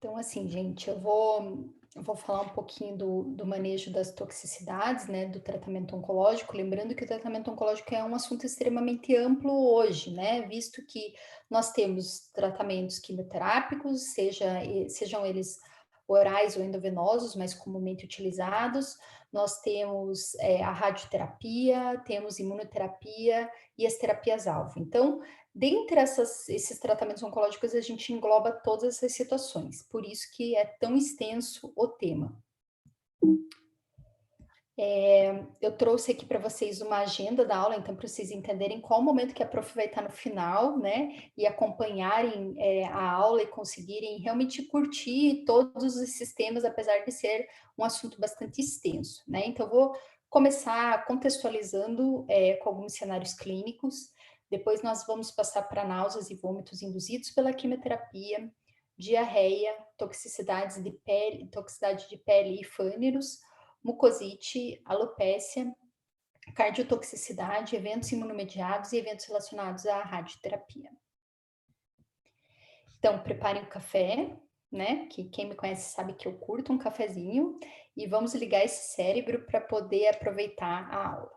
Então, assim, gente, eu vou falar um pouquinho do manejo das toxicidades, né, do tratamento oncológico, lembrando que o tratamento oncológico é um assunto extremamente amplo hoje, né, visto que nós temos tratamentos quimioterápicos, sejam eles orais ou endovenosos, mais comumente utilizados, nós temos a radioterapia, temos imunoterapia e as terapias-alvo. Então, dentre esses tratamentos oncológicos, a gente engloba todas essas situações, por isso que é tão extenso o tema. Eu trouxe aqui para vocês uma agenda da aula, então para vocês entenderem qual momento que a prof vai estar no final, né, e acompanharem a aula e conseguirem realmente curtir todos esses temas, apesar de ser um assunto bastante extenso, né. Então eu vou começar contextualizando com alguns cenários clínicos, depois nós vamos passar para náuseas e vômitos induzidos pela quimioterapia, diarreia, toxicidade de pele e fâneros, mucosite, alopécia, cardiotoxicidade, eventos imunomediados e eventos relacionados à radioterapia. Então, preparem o café, né? Que quem me conhece sabe que eu curto um cafezinho e vamos ligar esse cérebro para poder aproveitar a aula.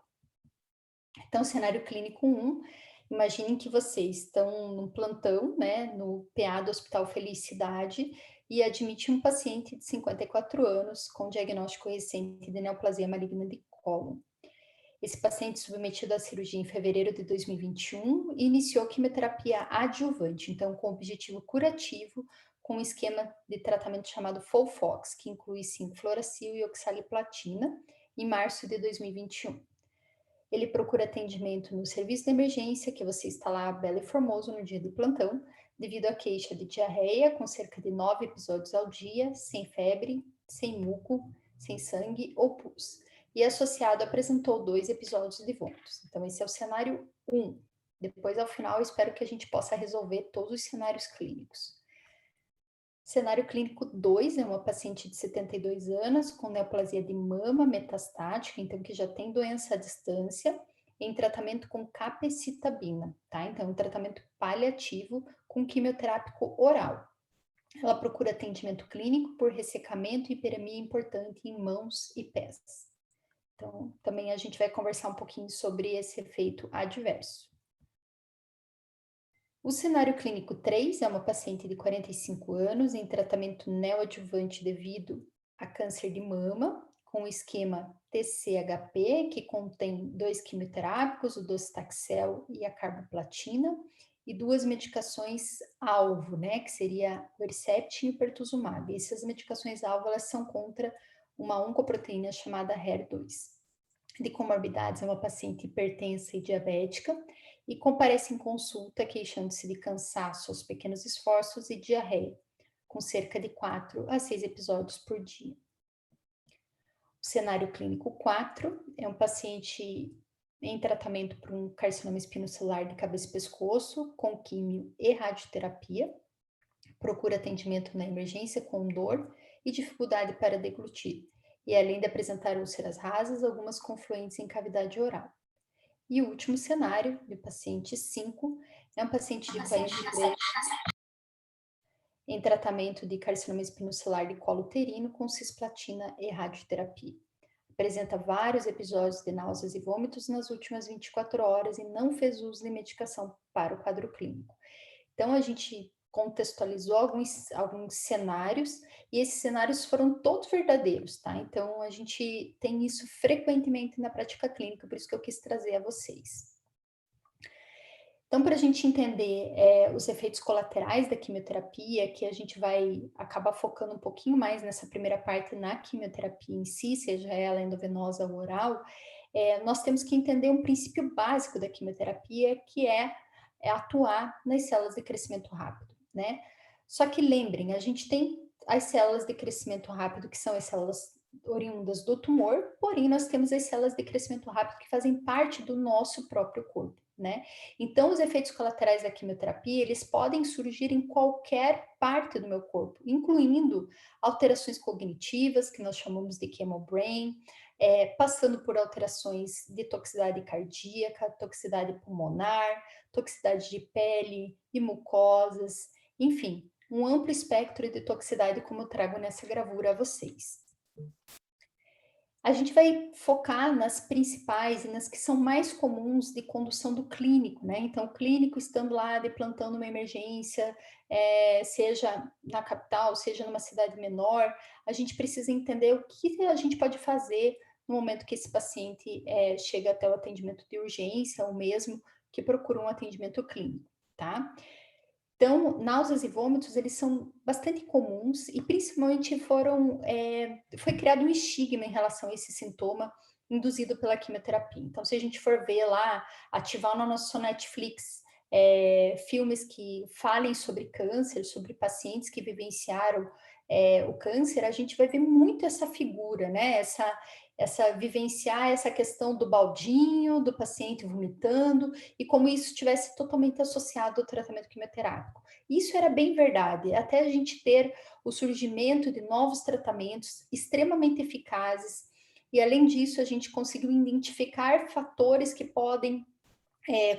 Então, cenário clínico 1, imaginem que vocês estão num plantão, né, no PA do Hospital Felicidade e admite um paciente de 54 anos com diagnóstico recente de neoplasia maligna de cólon. Esse paciente submetido à cirurgia em fevereiro de 2021 e iniciou quimioterapia adjuvante, então com objetivo curativo, com um esquema de tratamento chamado FOLFOX, que inclui 5-fluoracil e oxaliplatina, em março de 2021. Ele procura atendimento no serviço de emergência, que você está lá belo e formoso no dia de plantão, devido à queixa de diarreia, com cerca de 9 episódios ao dia, sem febre, sem muco, sem sangue ou pus. E associado apresentou 2 episódios de vômitos. Então, esse é o cenário 1. Depois, ao final, eu espero que a gente possa resolver todos os cenários clínicos. Cenário clínico 2 é uma paciente de 72 anos com neoplasia de mama metastática, então que já tem doença à distância, em tratamento com capecitabina, tá? Então, um tratamento paliativo com quimioterápico oral. Ela procura atendimento clínico por ressecamento e hiperemia importante em mãos e pés. Então, também a gente vai conversar um pouquinho sobre esse efeito adverso. O cenário clínico 3 é uma paciente de 45 anos em tratamento neoadjuvante devido a câncer de mama, com o esquema TCHP, que contém 2 quimioterápicos, o docetaxel e a carboplatina, e 2 medicações alvo, né, que seria o Herceptin e o pertuzumab. Essas medicações alvo, elas são contra uma oncoproteína chamada HER2. De comorbidades, é uma paciente hipertensa e diabética, e comparece em consulta queixando-se de cansaço aos pequenos esforços e diarreia, com cerca de 4 a 6 episódios por dia. O cenário clínico 4 é um paciente em tratamento para um carcinoma espinocelular de cabeça e pescoço, com químio e radioterapia, procura atendimento na emergência com dor e dificuldade para deglutir, e além de apresentar úlceras rasas, algumas confluentes em cavidade oral. E o último cenário, de paciente 5, é um paciente de 43 em tratamento de carcinoma espinocelular de colo uterino com cisplatina e radioterapia. Apresenta vários episódios de náuseas e vômitos nas últimas 24 horas e não fez uso de medicação para o quadro clínico. Então, a gente contextualizou alguns cenários e esses cenários foram todos verdadeiros, tá? Então, a gente tem isso frequentemente na prática clínica, por isso que eu quis trazer a vocês. Então, para a gente entender os efeitos colaterais da quimioterapia, que a gente vai acabar focando um pouquinho mais nessa primeira parte na quimioterapia em si, seja ela endovenosa ou oral, nós temos que entender um princípio básico da quimioterapia, que é atuar nas células de crescimento rápido, né? Só que lembrem, a gente tem as células de crescimento rápido, que são as células oriundas do tumor, porém nós temos as células de crescimento rápido que fazem parte do nosso próprio corpo, né? Então, os efeitos colaterais da quimioterapia, eles podem surgir em qualquer parte do meu corpo, incluindo alterações cognitivas, que nós chamamos de chemobrain, passando por alterações de toxicidade cardíaca, toxicidade pulmonar, toxicidade de pele e mucosas, enfim, um amplo espectro de toxicidade, como eu trago nessa gravura a vocês. A gente vai focar nas principais e nas que são mais comuns de condução do clínico, né? Então, o clínico estando lá de plantão numa emergência, seja na capital, seja numa cidade menor, a gente precisa entender o que a gente pode fazer no momento que esse paciente chega até o atendimento de urgência, ou mesmo que procura um atendimento clínico, tá? Então, náuseas e vômitos, eles são bastante comuns e principalmente foi criado um estigma em relação a esse sintoma induzido pela quimioterapia. Então, se a gente for ver lá, ativar no nosso Netflix filmes que falem sobre câncer, sobre pacientes que vivenciaram o câncer, a gente vai ver muito essa figura, né? Vivenciar essa questão do baldinho, do paciente vomitando, e como isso estivesse totalmente associado ao tratamento quimioterápico. Isso era bem verdade, até a gente ter o surgimento de novos tratamentos extremamente eficazes, e além disso, a gente conseguiu identificar fatores que podem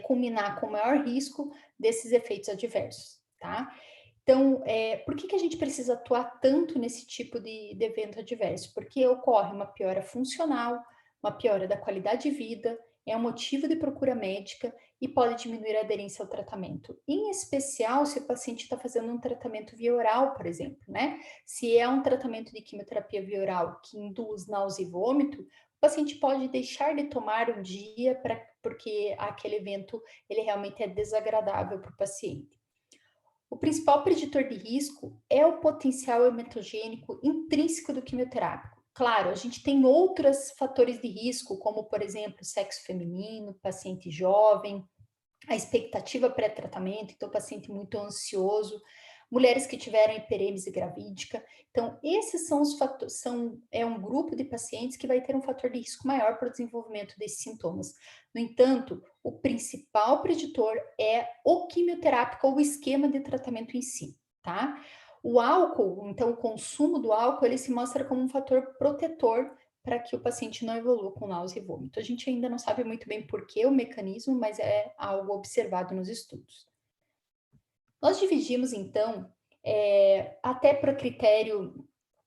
culminar com maior risco desses efeitos adversos, tá? Então, por que a gente precisa atuar tanto nesse tipo de evento adverso? Porque ocorre uma piora funcional, uma piora da qualidade de vida, é um motivo de procura médica e pode diminuir a aderência ao tratamento. Em especial se o paciente está fazendo um tratamento via oral, por exemplo, né? Se é um tratamento de quimioterapia via oral que induz náusea e vômito, o paciente pode deixar de tomar um dia porque aquele evento ele realmente é desagradável para o paciente. O principal preditor de risco é o potencial hematogênico intrínseco do quimioterápico. Claro, a gente tem outros fatores de risco, como, por exemplo, sexo feminino, paciente jovem, a expectativa pré-tratamento, então, paciente muito ansioso, mulheres que tiveram hiperêmese gravídica. Então, esses são os fatores, é um grupo de pacientes que vai ter um fator de risco maior para o desenvolvimento desses sintomas. No entanto, o principal preditor é o quimioterápico ou o esquema de tratamento em si, tá? O álcool, então, o consumo do álcool, ele se mostra como um fator protetor para que o paciente não evolua com náusea e vômito. A gente ainda não sabe muito bem por que o mecanismo, mas é algo observado nos estudos. Nós dividimos, então, até para critério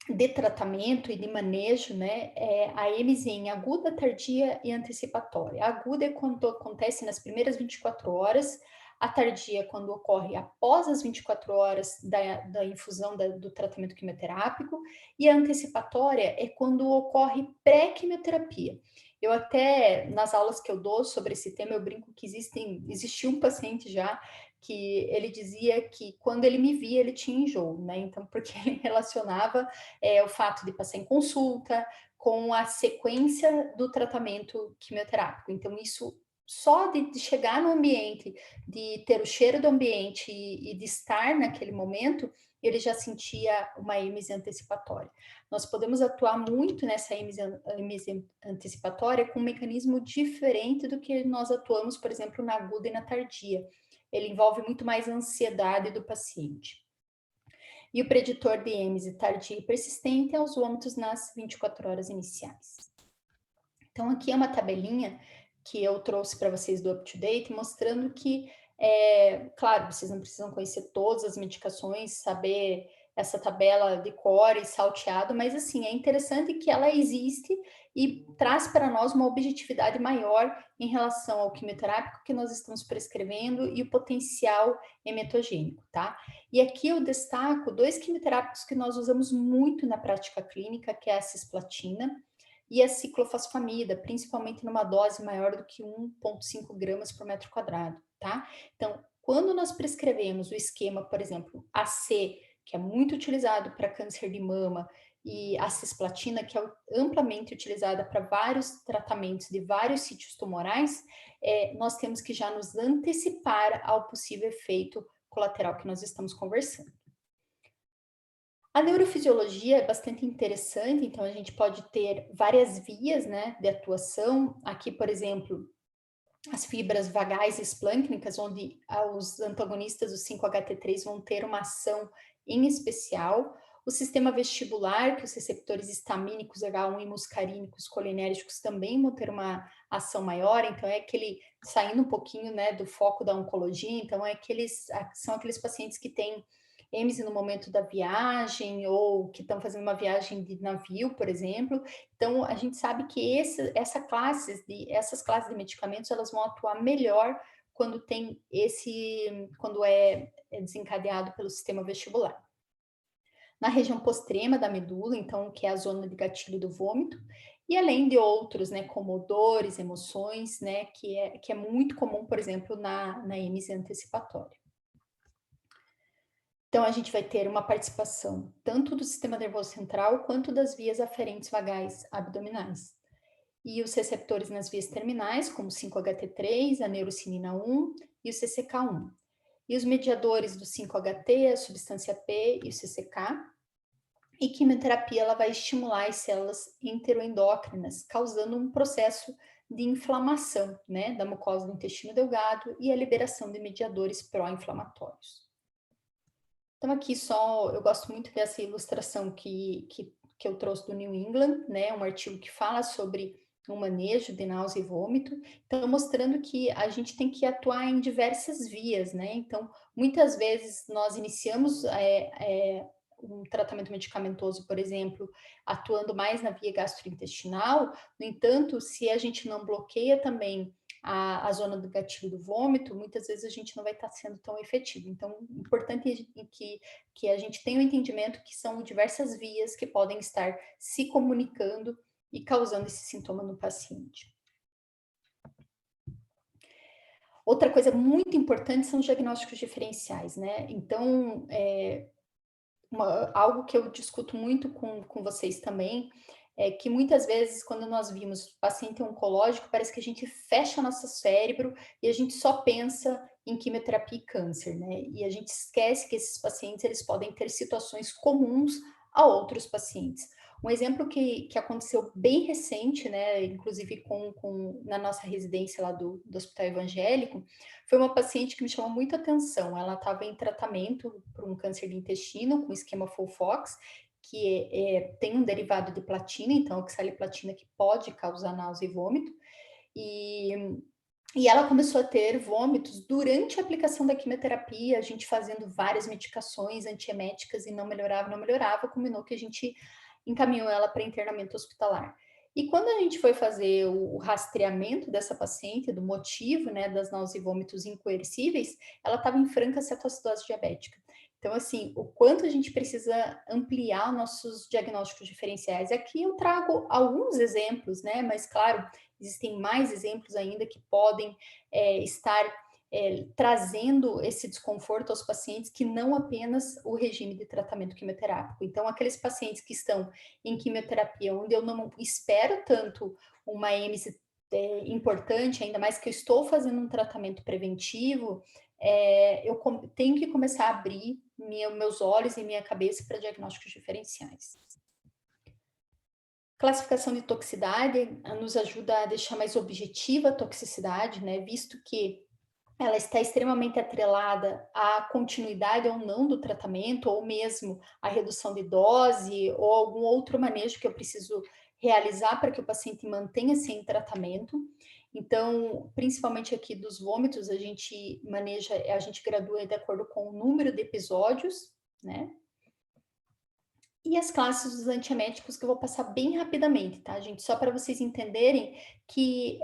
de tratamento e de manejo, né, a EMISE em aguda, tardia e antecipatória. A aguda é quando acontece nas primeiras 24 horas, a tardia é quando ocorre após as 24 horas da infusão do tratamento quimioterápico, e a antecipatória é quando ocorre pré-quimioterapia. Eu até, nas aulas que eu dou sobre esse tema, eu brinco que existiu um paciente já que ele dizia que quando ele me via, ele tinha enjoo, né? Então, porque ele relacionava o fato de passar em consulta com a sequência do tratamento quimioterápico. Então, isso só de chegar no ambiente, de ter o cheiro do ambiente e de estar naquele momento, ele já sentia uma êmese antecipatória. Nós podemos atuar muito nessa êmese antecipatória com um mecanismo diferente do que nós atuamos, por exemplo, na aguda e na tardia. Ele envolve muito mais a ansiedade do paciente. E o preditor de êmese tardia e persistente é os vômitos nas 24 horas iniciais. Então, aqui é uma tabelinha que eu trouxe para vocês do UpToDate, mostrando que, claro, vocês não precisam conhecer todas as medicações, saber essa tabela de cor e salteado, mas, assim, é interessante que ela existe e traz para nós uma objetividade maior em relação ao quimioterápico que nós estamos prescrevendo e o potencial hematogênico, tá? E aqui eu destaco 2 quimioterápicos que nós usamos muito na prática clínica, que é a cisplatina e a ciclofosfamida, principalmente numa dose maior do que 1,5 gramas por metro quadrado, tá? Então, quando nós prescrevemos o esquema, por exemplo, AC, que é muito utilizado para câncer de mama, e a cisplatina, que é amplamente utilizada para vários tratamentos de vários sítios tumorais, nós temos que já nos antecipar ao possível efeito colateral que nós estamos conversando. A neurofisiologia é bastante interessante, então a gente pode ter várias vias, né, de atuação. Aqui, por exemplo, as fibras vagais e esplâncnicas, onde os antagonistas do 5-HT3 vão ter uma ação em especial. O sistema vestibular, que os receptores histamínicos H1 e muscarínicos colinérgicos também vão ter uma ação maior, então é aquele, saindo um pouquinho, né, do foco da oncologia, então são aqueles pacientes que têm EMS no momento da viagem, ou que estão fazendo uma viagem de navio, por exemplo. Então, a gente sabe que essas classes de medicamentos, elas vão atuar melhor quando é desencadeado pelo sistema vestibular. Na região postrema da medula, então, que é a zona de gatilho do vômito, e além de outros, né, como odores, emoções, né, que é muito comum, por exemplo, na EMS antecipatória. Então, a gente vai ter uma participação tanto do sistema nervoso central quanto das vias aferentes vagais abdominais. E os receptores nas vias terminais, como o 5-HT3, a neurocinina 1 e o CCK1. E os mediadores do 5-HT, a substância P e o CCK. E quimioterapia ela vai estimular as células enteroendócrinas, causando um processo de inflamação, né, da mucosa do intestino delgado e a liberação de mediadores pró-inflamatórios. Então, aqui só, eu gosto muito dessa ilustração que eu trouxe do New England, né, um artigo que fala sobre o manejo de náusea e vômito, então mostrando que a gente tem que atuar em diversas vias, né, então muitas vezes nós iniciamos um tratamento medicamentoso, por exemplo, atuando mais na via gastrointestinal, no entanto, se a gente não bloqueia também a zona do gatilho do vômito, muitas vezes a gente não vai estar sendo tão efetivo. Então, importante que a gente tenha o entendimento que são diversas vias que podem estar se comunicando e causando esse sintoma no paciente. Outra coisa muito importante são os diagnósticos diferenciais, né? Então, algo que eu discuto muito com vocês também é que muitas vezes, quando nós vimos paciente oncológico, parece que a gente fecha nosso cérebro e a gente só pensa em quimioterapia e câncer, né? E a gente esquece que esses pacientes eles podem ter situações comuns a outros pacientes. Um exemplo que aconteceu bem recente, né, inclusive na nossa residência lá do Hospital Evangélico, foi uma paciente que me chamou muita atenção. Ela estava em tratamento por um câncer de intestino com esquema FOLFOX, que tem um derivado de platina, então oxaliplatina, que pode causar náusea e vômito. E ela começou a ter vômitos durante a aplicação da quimioterapia, a gente fazendo várias medicações antieméticas e não melhorava, combinou que a gente encaminhou ela para internamento hospitalar. E quando a gente foi fazer o rastreamento dessa paciente, do motivo, né, das náuseas e vômitos incoercíveis, ela estava em franca cetoacidose diabética. Então, assim, o quanto a gente precisa ampliar nossos diagnósticos diferenciais. Aqui eu trago alguns exemplos, né, mas claro, existem mais exemplos ainda que podem estar trazendo esse desconforto aos pacientes, que não apenas o regime de tratamento quimioterápico. Então, aqueles pacientes que estão em quimioterapia, onde eu não espero tanto uma EMS importante, ainda mais que eu estou fazendo um tratamento preventivo, eu tenho que começar a abrir meus olhos e minha cabeça para diagnósticos diferenciais. Classificação de toxicidade nos ajuda a deixar mais objetiva a toxicidade, né? Visto que ela está extremamente atrelada à continuidade ou não do tratamento, ou mesmo à redução de dose, ou algum outro manejo que eu preciso realizar para que o paciente mantenha-se em tratamento. Então, principalmente aqui dos vômitos, a gente gradua de acordo com o número de episódios, né? E as classes dos antieméticos que eu vou passar bem rapidamente, tá, gente? Só para vocês entenderem que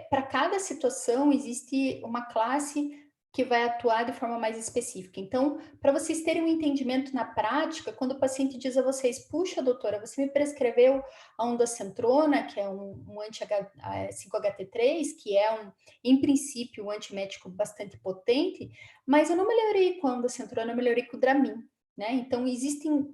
para cada situação existe uma classe que vai atuar de forma mais específica. Então, para vocês terem um entendimento na prática, quando o paciente diz a vocês, puxa, doutora, você me prescreveu a ondansetron, que é um anti-5-HT3, que é em princípio, um antiemético bastante potente, mas eu não melhorei com a ondansetron, eu melhorei com o Dramin. Né? Então, existem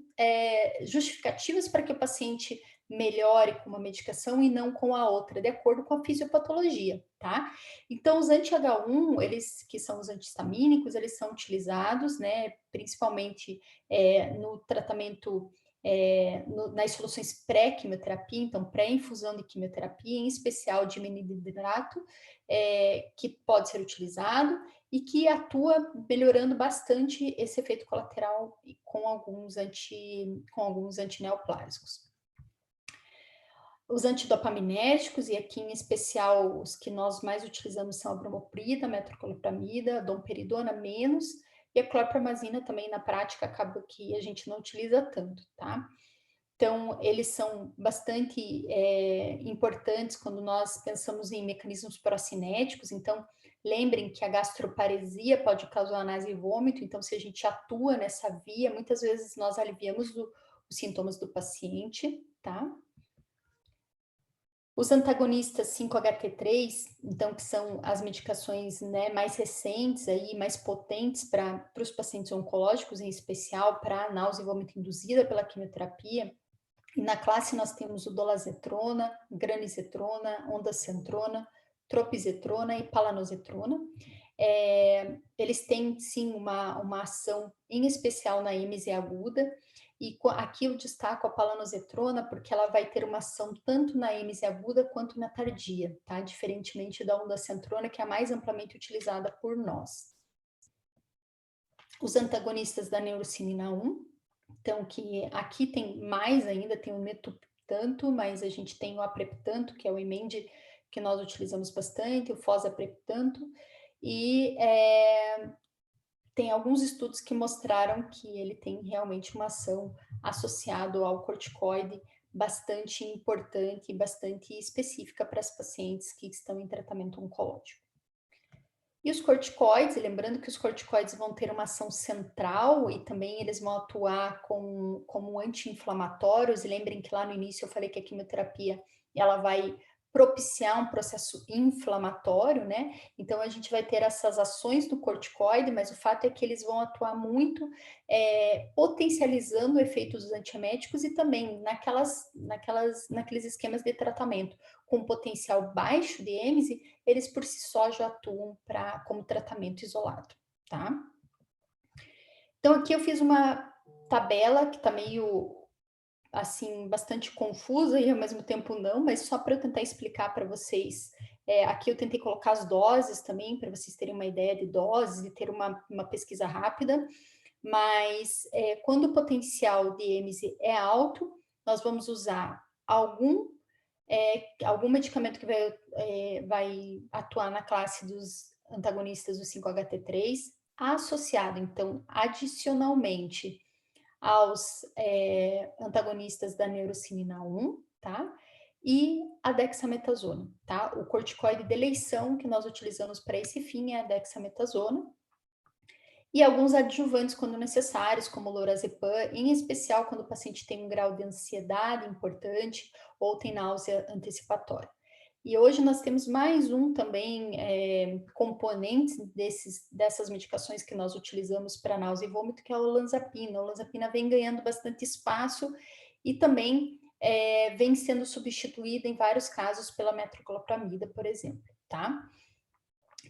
justificativas para que o paciente melhore com uma medicação e não com a outra, de acordo com a fisiopatologia, tá? Então, os anti-H1, que são os antihistamínicos, eles são utilizados, né, principalmente no tratamento, nas soluções pré-quimioterapia, então pré-infusão de quimioterapia, em especial de iminidrato, que pode ser utilizado, e que atua melhorando bastante esse efeito colateral com alguns antineoplásicos. Os antidopaminérgicos, e aqui em especial os que nós mais utilizamos são a bromoprida, a metoclopramida, a domperidona menos, e a clorpromazina também na prática acaba que a gente não utiliza tanto, tá? Então, eles são bastante importantes quando nós pensamos em mecanismos procinéticos. Então, lembrem que a gastroparesia pode causar náusea e vômito. Então, se a gente atua nessa via, muitas vezes nós aliviamos os sintomas do paciente, tá? Os antagonistas 5-HT3, então, que são as medicações, né, mais recentes, aí, mais potentes para os pacientes oncológicos, em especial para náusea e vômito induzida pela quimioterapia. E na classe nós temos o dolazetrona, granizetrona, ondansetrona, tropizetrona e palanozetrona. Eles têm, sim, uma ação em especial na ímese aguda, e aqui eu destaco a palanozetrona porque ela vai ter uma ação tanto na ímese aguda quanto na tardia, tá? Diferentemente da ondansetrona, que é a mais amplamente utilizada por nós. Os antagonistas da neurocinina 1, então, que aqui tem mais ainda, tem o metuptanto, mas a gente tem o apreptanto, que é o emende que nós utilizamos bastante, o fosapreptanto, e tem alguns estudos que mostraram que ele tem realmente uma ação associada ao corticoide bastante importante e bastante específica para as pacientes que estão em tratamento oncológico. E os corticoides, lembrando que os corticoides vão ter uma ação central e também eles vão atuar como anti-inflamatórios. E lembrem que lá no início eu falei que a quimioterapia ela vai propiciar um processo inflamatório, né? Então a gente vai ter essas ações do corticoide, mas o fato é que eles vão atuar muito potencializando o efeito dos antieméticos e também naqueles esquemas de tratamento com potencial baixo de êmese, eles por si só já atuam como tratamento isolado, tá? Então aqui eu fiz uma tabela que tá meio assim, bastante confusa e ao mesmo tempo não, mas só para eu tentar explicar para vocês. Aqui eu tentei colocar as doses também, para vocês terem uma ideia de doses e ter uma pesquisa rápida, mas quando o potencial de êmese é alto, nós vamos usar algum medicamento que vai atuar na classe dos antagonistas do 5-HT3, associado, então, adicionalmente aos antagonistas da neurocinina 1, tá? E a dexametasona, tá? O corticoide de eleição que nós utilizamos para esse fim é a dexametasona. E alguns adjuvantes quando necessários, como o lorazepam, em especial quando o paciente tem um grau de ansiedade importante ou tem náusea antecipatória. E hoje nós temos mais um também componente dessas medicações que nós utilizamos para náusea e vômito, que é a olanzapina. A olanzapina vem ganhando bastante espaço e também vem sendo substituída em vários casos pela metoclopramida, por exemplo, tá?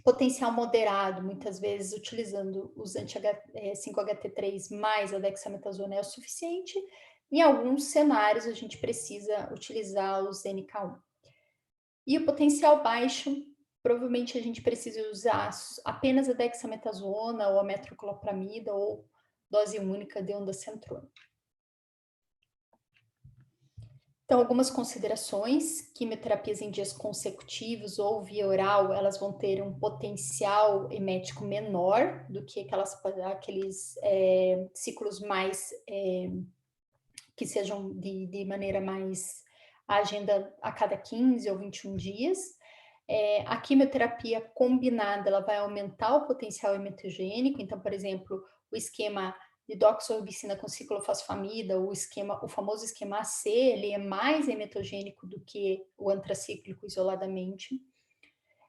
Potencial moderado, muitas vezes utilizando os 5-HT3 mais a dexametasona é o suficiente. Em alguns cenários, a gente precisa utilizar os NK1. E o potencial baixo, provavelmente a gente precisa usar apenas a dexametasona ou a metoclopramida ou dose única de ondansetrona. Então, algumas considerações: quimioterapias em dias consecutivos ou via oral, elas vão ter um potencial emético menor do que aqueles ciclos mais que sejam de maneira mais agenda a cada 15 ou 21 dias. A quimioterapia combinada, ela vai aumentar o potencial emetogênico. Então, por exemplo, o esquema de doxorubicina com ciclofosfamida, o famoso esquema AC, ele é mais emetogênico do que o antracíclico isoladamente.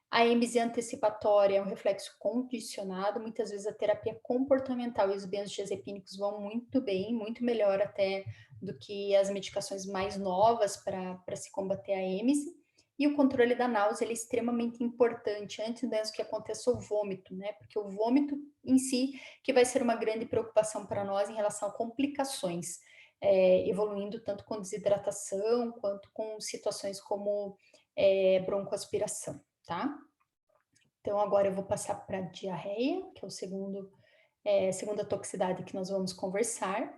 A êmese antecipatória é um reflexo condicionado, muitas vezes a terapia comportamental e os benzodiazepínicos vão muito bem, muito melhor até do que as medicações mais novas para se combater a êmese. E o controle da náusea é extremamente importante, antes mesmo que aconteça o vômito, né? Porque o vômito em si que vai ser uma grande preocupação para nós em relação a complicações, evoluindo tanto com desidratação quanto com situações como broncoaspiração, tá? Então, agora eu vou passar para a diarreia, que é a segunda toxicidade que nós vamos conversar.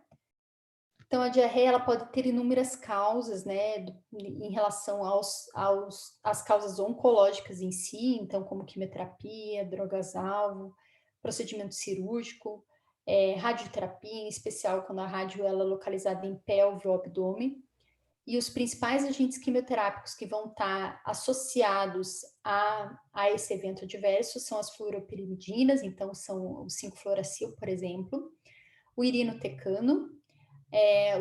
Então, a diarreia ela pode ter inúmeras causas, né, em relação às causas oncológicas em si, então, como quimioterapia, drogas-alvo, procedimento cirúrgico, radioterapia, em especial quando a rádio ela é localizada em pelve ou abdômen. E os principais agentes quimioterápicos que vão estar associados a esse evento adverso são as fluoropiridinas, então são o 5-fluoracil, por exemplo, o irinotecano,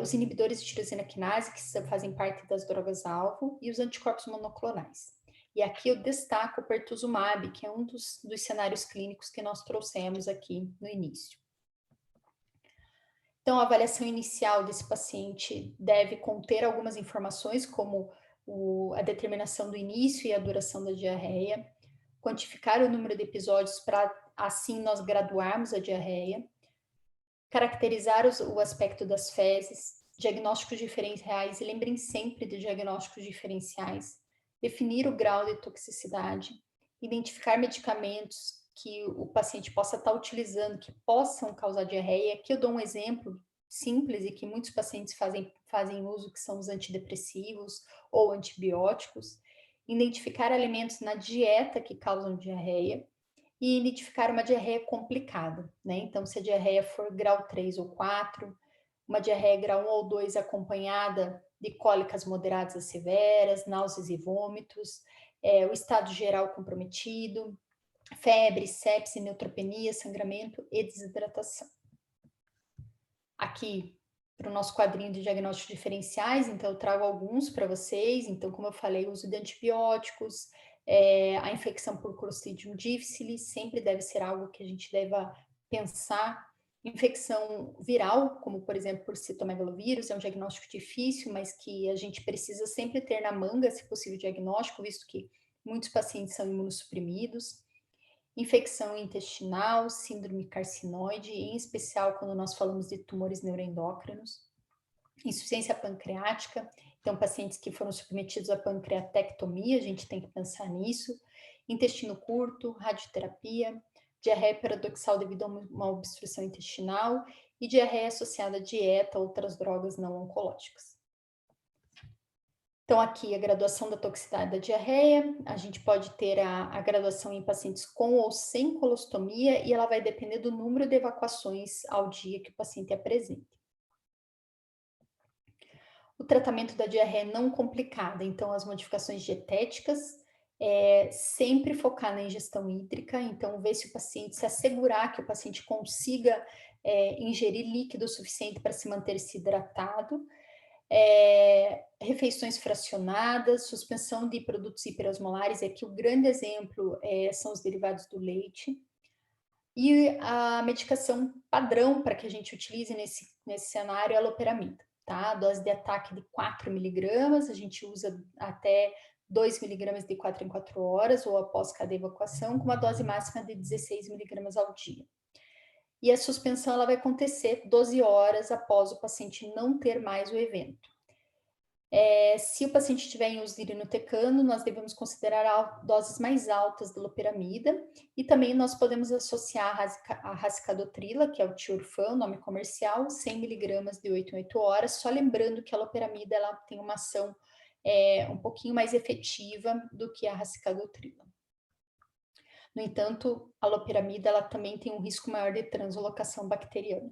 os inibidores de tirosina quinase, que fazem parte das drogas-alvo, e os anticorpos monoclonais. E aqui eu destaco o pertuzumab, que é um dos cenários clínicos que nós trouxemos aqui no início. Então, a avaliação inicial desse paciente deve conter algumas informações, como a determinação do início e a duração da diarreia, quantificar o número de episódios para, assim, nós graduarmos a diarreia, caracterizar o aspecto das fezes, diagnósticos diferenciais, e lembrem sempre de diagnósticos diferenciais, definir o grau de toxicidade, identificar medicamentos que o paciente possa estar utilizando, que possam causar diarreia. Aqui eu dou um exemplo simples e que muitos pacientes fazem uso, que são os antidepressivos ou antibióticos. Identificar alimentos na dieta que causam diarreia e identificar uma diarreia complicada, né? Então, se a diarreia for grau 3 ou 4, uma diarreia grau 1 ou 2 acompanhada de cólicas moderadas a severas, náuseas e vômitos, o estado geral comprometido, febre, sepse, neutropenia, sangramento e desidratação. Aqui, para o nosso quadrinho de diagnósticos diferenciais, então eu trago alguns para vocês. Então, como eu falei, o uso de antibióticos, a infecção por Clostridium difficile sempre deve ser algo que a gente deva pensar. Infecção viral, como por exemplo por citomegalovírus, é um diagnóstico difícil, mas que a gente precisa sempre ter na manga, se possível, diagnóstico, visto que muitos pacientes são imunossuprimidos. Infecção intestinal, síndrome carcinoide, em especial quando nós falamos de tumores neuroendócrinos. Insuficiência pancreática, então pacientes que foram submetidos à pancreatectomia, a gente tem que pensar nisso. Intestino curto, radioterapia, diarreia paradoxal devido a uma obstrução intestinal e diarreia associada a dieta ou outras drogas não oncológicas. Então, aqui a graduação da toxicidade da diarreia, a gente pode ter a graduação em pacientes com ou sem colostomia e ela vai depender do número de evacuações ao dia que o paciente apresenta. O tratamento da diarreia não complicada, então as modificações dietéticas, sempre focar na ingestão hídrica, então ver se o paciente, se assegurar que o paciente consiga ingerir líquido suficiente para se manter se hidratado, refeições fracionadas, suspensão de produtos hiperosmolares, aqui o grande exemplo são os derivados do leite, e a medicação padrão para que a gente utilize nesse cenário é a loperamida, tá? A dose de ataque de 4 miligramas, a gente usa até 2 miligramas de 4 em 4 horas, ou após cada evacuação, com uma dose máxima de 16 miligramas ao dia. E a suspensão ela vai acontecer 12 horas após o paciente não ter mais o evento. Se o paciente estiver em uso de irinotecano, nós devemos considerar doses mais altas da loperamida, e também nós podemos associar a racicadotrila, que é o tiorfan, nome comercial, 100 miligramas de 8 em 8 horas, só lembrando que a loperamida ela tem uma ação um pouquinho mais efetiva do que a racicadotrila. No entanto, a loperamida ela também tem um risco maior de translocação bacteriana.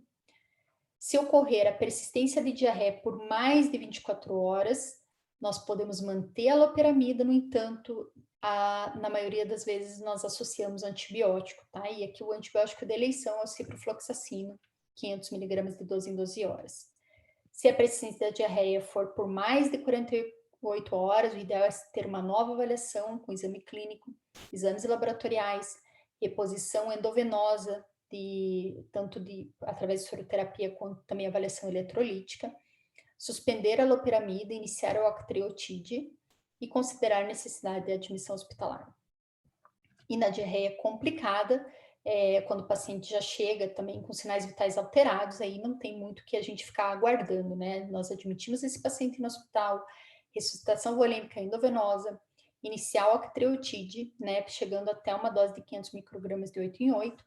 Se ocorrer a persistência de diarreia por mais de 24 horas, nós podemos manter a loperamida, no entanto, na maioria das vezes nós associamos antibiótico, tá? E aqui o antibiótico de eleição é o ciprofloxacino, 500 miligramas de 12 em 12 horas. Se a persistência da diarreia for por mais de 48 horas, o ideal é ter uma nova avaliação com exame clínico, exames laboratoriais, reposição endovenosa, tanto através de soroterapia quanto também avaliação eletrolítica, suspender a loperamida, iniciar o octreotide e considerar necessidade de admissão hospitalar. E na diarreia complicada, quando o paciente já chega também com sinais vitais alterados, aí não tem muito que a gente ficar aguardando, né? Nós admitimos esse paciente no hospital, ressuscitação volêmica endovenosa, iniciar o octreotide, né? Chegando até uma dose de 500 microgramas de 8 em 8,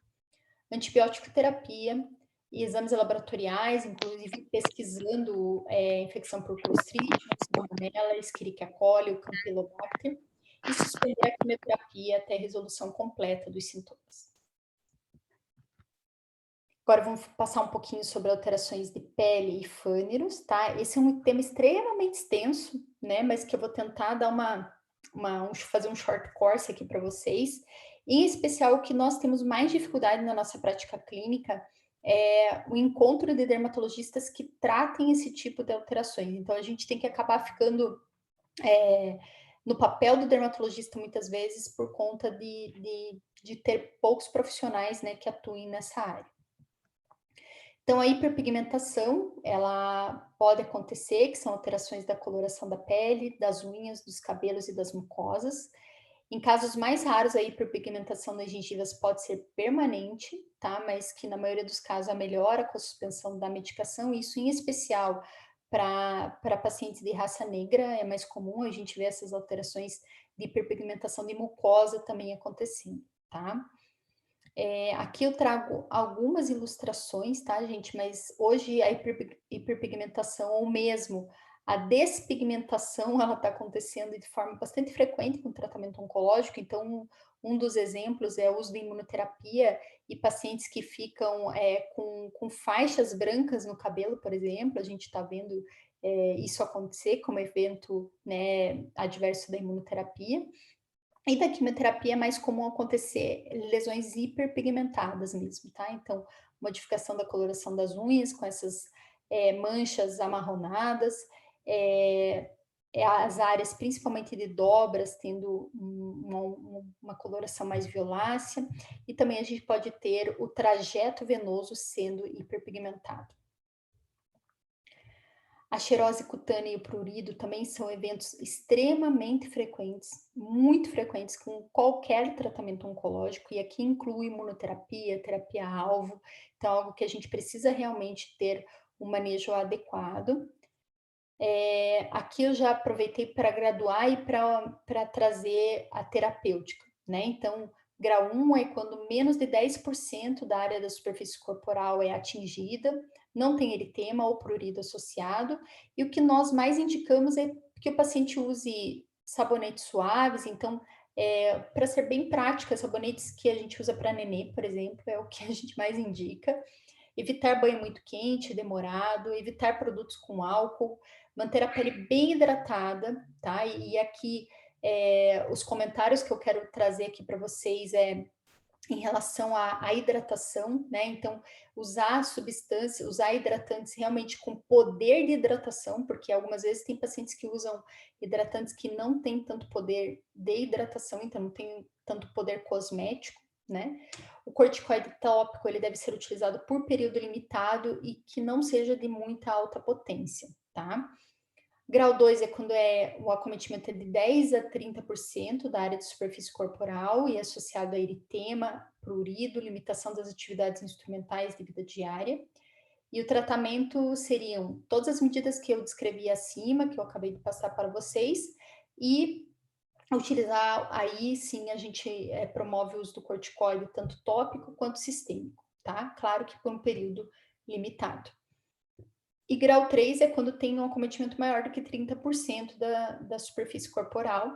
antibiótico terapia e exames laboratoriais, inclusive pesquisando infecção por Clostridium, Salmonella, Escherichia coli, o Campylobacter, e suspender a quimioterapia até a resolução completa dos sintomas. Agora vamos passar um pouquinho sobre alterações de pele e fâneros, tá? Esse é um tema extremamente extenso, né? Mas que eu vou tentar dar fazer um short course aqui para vocês. Em especial, o que nós temos mais dificuldade na nossa prática clínica é o encontro de dermatologistas que tratem esse tipo de alterações. Então, a gente tem que acabar ficando no papel do dermatologista muitas vezes por conta de ter poucos profissionais, né, que atuem nessa área. Então, a hiperpigmentação, ela pode acontecer, que são alterações da coloração da pele, das unhas, dos cabelos e das mucosas. Em casos mais raros, a hiperpigmentação das gengivas pode ser permanente, tá? Mas que na maioria dos casos a melhora com a suspensão da medicação, isso em especial para pacientes de raça negra é mais comum a gente ver essas alterações de hiperpigmentação de mucosa também acontecendo, tá? Aqui eu trago algumas ilustrações, tá, gente? Mas hoje a hiperpigmentação, ou mesmo a despigmentação, ela está acontecendo de forma bastante frequente com tratamento oncológico. Então, um dos exemplos é o uso de imunoterapia e pacientes que ficam com faixas brancas no cabelo, por exemplo. A gente está vendo isso acontecer como evento, né, adverso da imunoterapia. E da quimioterapia é mais comum acontecer lesões hiperpigmentadas mesmo, tá? Então, modificação da coloração das unhas com essas manchas amarronadas, as áreas principalmente de dobras tendo uma coloração mais violácea, e também a gente pode ter o trajeto venoso sendo hiperpigmentado. A xerose cutânea e o prurido também são eventos extremamente frequentes, muito frequentes com qualquer tratamento oncológico, e aqui inclui imunoterapia, terapia-alvo, então algo que a gente precisa realmente ter um manejo adequado. Aqui eu já aproveitei para graduar e para trazer a terapêutica, né? Então, grau 1 é quando menos de 10% da área da superfície corporal é atingida, não tem eritema ou prurido associado, e o que nós mais indicamos é que o paciente use sabonetes suaves. Então, para ser bem prática, sabonetes que a gente usa para nenê, por exemplo, é o que a gente mais indica. Evitar banho muito quente, demorado, evitar produtos com álcool, manter a pele bem hidratada, tá? E aqui os comentários que eu quero trazer aqui para vocês em relação à hidratação, né? Então, usar substâncias, usar hidratantes realmente com poder de hidratação, porque algumas vezes tem pacientes que usam hidratantes que não têm tanto poder de hidratação, então não tem tanto poder cosmético, né? O corticoide tópico, ele deve ser utilizado por período limitado e que não seja de muita alta potência, tá? Grau 2 é quando o acometimento é de 10 a 30% da área de superfície corporal e associado a eritema, prurido, limitação das atividades instrumentais de vida diária. E o tratamento seriam todas as medidas que eu descrevi acima, que eu acabei de passar para vocês, e utilizar, aí sim a gente promove o uso do corticoide, tanto tópico quanto sistêmico, tá? Claro que por um período limitado. E grau 3 é quando tem um acometimento maior do que 30% da superfície corporal.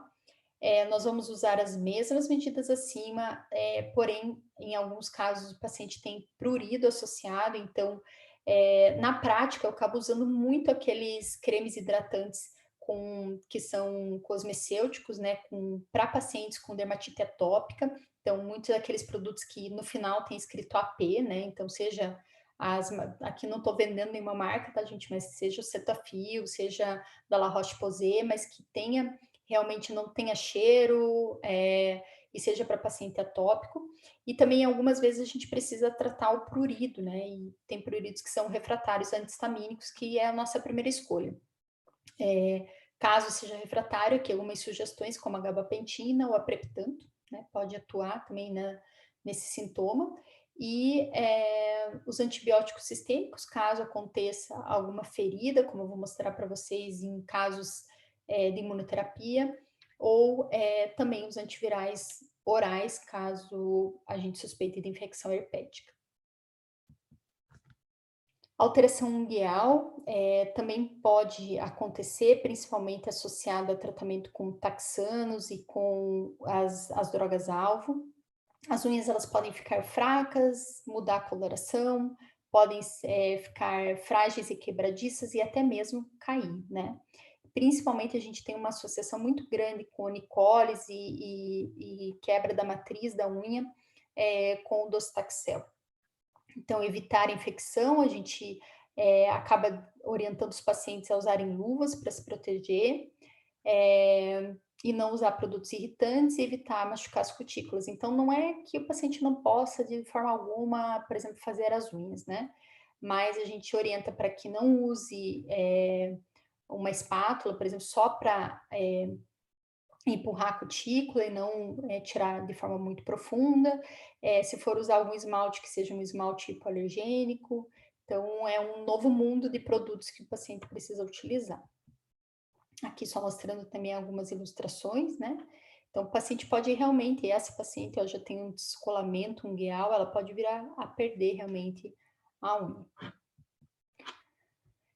Nós vamos usar as mesmas medidas acima, porém, em alguns casos, o paciente tem prurido associado, então, na prática, eu acabo usando muito aqueles cremes hidratantes que são cosmecêuticos, né, para pacientes com dermatite atópica. Então, muitos daqueles produtos que no final tem escrito AP, né, então seja aqui não estou vendendo nenhuma marca, tá, gente, mas seja o Cetaphil, seja da La Roche-Posay, mas que tenha realmente não tenha cheiro, e seja para paciente atópico. E também algumas vezes a gente precisa tratar o prurido, né? E tem pruridos que são refratários anti-histamínicos, que é a nossa primeira escolha. Caso seja refratário, aqui algumas sugestões como a gabapentina ou a preptanto, né? Pode atuar também nesse sintoma. E os antibióticos sistêmicos, caso aconteça alguma ferida, como eu vou mostrar para vocês em casos de imunoterapia, ou também os antivirais orais, caso a gente suspeite de infecção herpética. Alteração ungueal também pode acontecer, principalmente associada a tratamento com taxanos e com as drogas-alvo. As unhas elas podem ficar fracas, mudar a coloração, podem ficar frágeis e quebradiças e até mesmo cair, né. Principalmente a gente tem uma associação muito grande com onicólise e quebra da matriz da unha, com o docetaxel. Então evitar a infecção, a gente, acaba orientando os pacientes a usarem luvas para se proteger, e não usar produtos irritantes e evitar machucar as cutículas. Então, não é que o paciente não possa, de forma alguma, por exemplo, fazer as unhas, né? Mas a gente orienta para que não use uma espátula, por exemplo, só para empurrar a cutícula e não tirar de forma muito profunda. Se for usar algum esmalte, que seja um esmalte hipoalergênico. Então, é um novo mundo de produtos que o paciente precisa utilizar. Aqui só mostrando também algumas ilustrações, né? Então, o paciente pode realmente, essa paciente, ela já tem um descolamento ungueal, ela pode vir a perder realmente a unha.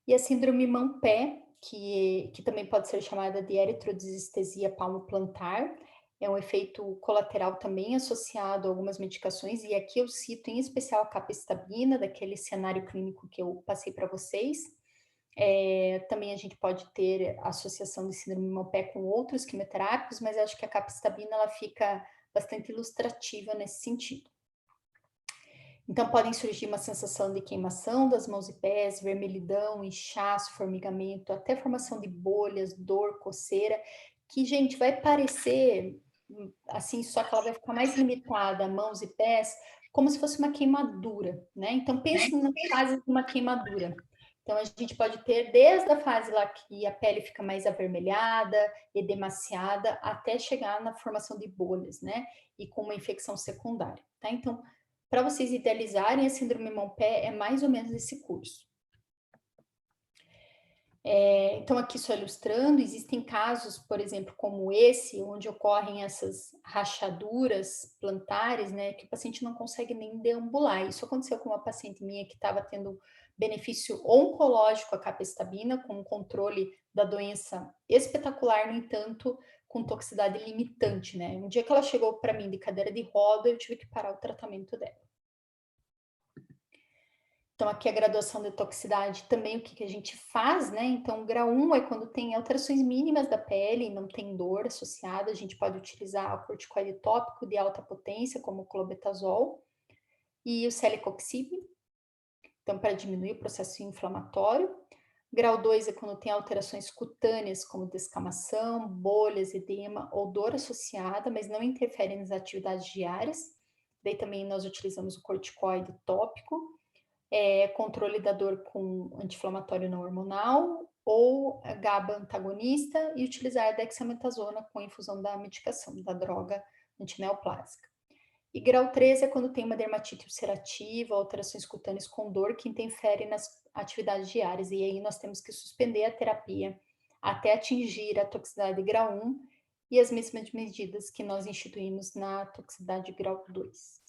E a síndrome mão-pé, que também pode ser chamada de eritrodesestesia palmo-plantar, é um efeito colateral também associado a algumas medicações, e aqui eu cito em especial a capecitabina, daquele cenário clínico que eu passei para vocês. Também a gente pode ter associação de síndrome mão-pé com outros quimioterápicos, mas acho que a capecitabina ela fica bastante ilustrativa nesse sentido. Então, podem surgir uma sensação de queimação das mãos e pés, vermelhidão, inchaço, formigamento, até formação de bolhas, dor, coceira, que, gente, vai parecer assim, só que ela vai ficar mais limitada a mãos e pés, como se fosse uma queimadura, né? Então, pense na fase de uma queimadura. Então, a gente pode ter desde a fase lá que a pele fica mais avermelhada, edemaciada, até chegar na formação de bolhas, né? E com uma infecção secundária, tá? Então, para vocês idealizarem a síndrome mão-pé, é mais ou menos esse curso. Então, aqui só ilustrando, existem casos, por exemplo, como esse, onde ocorrem essas rachaduras plantares, né, que o paciente não consegue nem deambular. Isso aconteceu com uma paciente minha que estava tendo benefício oncológico à capecitabina, com um controle da doença espetacular, no entanto, com toxicidade limitante, né? Um dia que ela chegou para mim de cadeira de roda, eu tive que parar o tratamento dela. Então, aqui a graduação de toxicidade também, o que a gente faz, né? Então, o grau 1 é quando tem alterações mínimas da pele e não tem dor associada, a gente pode utilizar o corticoide tópico de alta potência, como o clobetasol, e o celecoxib, então, para diminuir o processo inflamatório. Grau 2 é quando tem alterações cutâneas, como descamação, bolhas, edema ou dor associada, mas não interfere nas atividades diárias. Daí também nós utilizamos o corticoide tópico, controle da dor com anti-inflamatório não hormonal ou GABA antagonista e utilizar a dexametasona com a infusão da medicação, da droga antineoplásica. E grau 3 é quando tem uma dermatite ulcerativa, alterações cutâneas com dor que interferem nas atividades diárias. E aí nós temos que suspender a terapia até atingir a toxicidade grau 1 e as mesmas medidas que nós instituímos na toxicidade grau 2.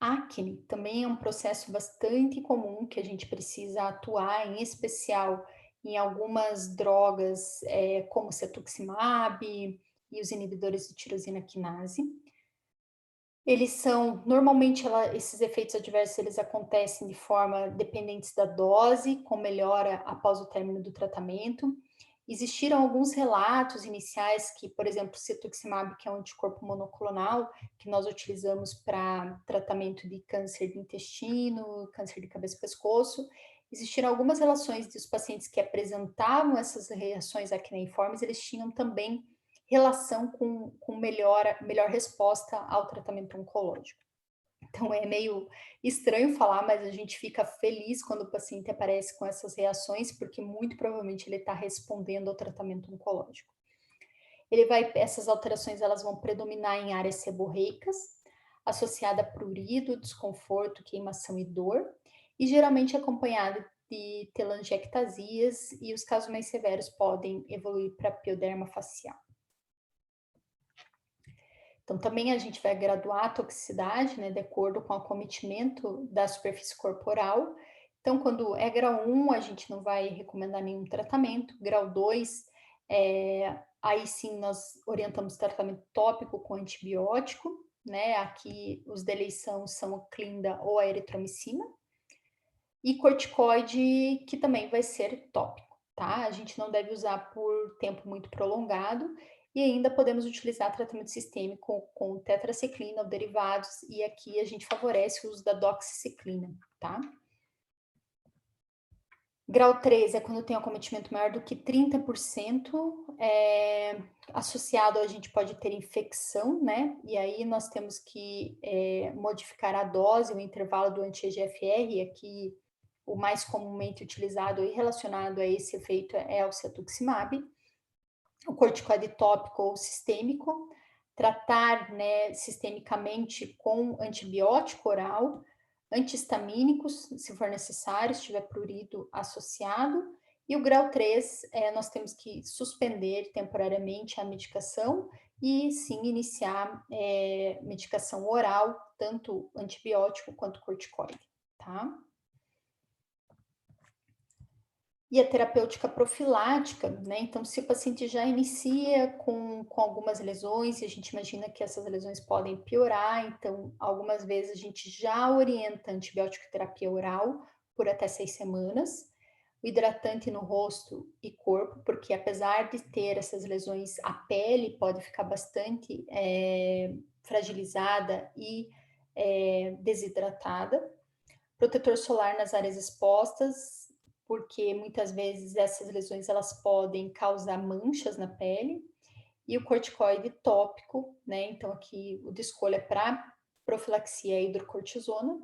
Acne também é um processo bastante comum que a gente precisa atuar, em especial em algumas drogas, como o cetuximab e os inibidores de tirosina quinase. Eles são, normalmente, esses efeitos adversos, eles acontecem de forma dependentes da dose, com melhora após o término do tratamento. Existiram alguns relatos iniciais que, por exemplo, o cetuximab, que é um anticorpo monoclonal, que nós utilizamos para tratamento de câncer de intestino, câncer de cabeça e pescoço, existiram algumas relações dos pacientes que apresentavam essas reações acneiformes, eles tinham também relação com melhor resposta ao tratamento oncológico. Então é meio estranho falar, mas a gente fica feliz quando o paciente aparece com essas reações, porque muito provavelmente ele está respondendo ao tratamento oncológico. Essas alterações elas vão predominar em áreas seborreicas, associada a prurido, desconforto, queimação e dor, e geralmente acompanhada de telangiectasias, e os casos mais severos podem evoluir para pioderma facial. Então, também a gente vai graduar a toxicidade, né, de acordo com o acometimento da superfície corporal. Então, quando é grau 1, a gente não vai recomendar nenhum tratamento. Grau 2, Aí sim nós orientamos tratamento tópico com antibiótico, né? Aqui os da eleição são a clinda ou a eritromicina. E corticoide, que também vai ser tópico, tá? A gente não deve usar por tempo muito prolongado e ainda podemos utilizar tratamento sistêmico com tetraciclina ou derivados, e aqui a gente favorece o uso da doxiciclina, tá? Grau 3 é quando tem acometimento maior do que 30%, associado a gente pode ter infecção, né? E aí nós temos que modificar a dose, o intervalo do anti-EGFR, aqui o mais comumente utilizado e relacionado a esse efeito é o cetuximab. O corticoide tópico ou sistêmico, tratar, né, sistemicamente com antibiótico oral, antihistamínicos, se for necessário, se tiver prurido associado. E o grau 3, nós temos que suspender temporariamente a medicação e sim iniciar medicação oral, tanto antibiótico quanto corticoide, tá? E a terapêutica profilática, né? Então, se o paciente já inicia com algumas lesões, e a gente imagina que essas lesões podem piorar, então, algumas vezes a gente já orienta antibiótico terapia oral por até 6 semanas, o hidratante no rosto e corpo, porque apesar de ter essas lesões, a pele pode ficar bastante fragilizada e desidratada. Protetor solar nas áreas expostas, porque muitas vezes essas lesões elas podem causar manchas na pele, e o corticoide tópico, né? Então aqui o de escolha para profilaxia é hidrocortisona,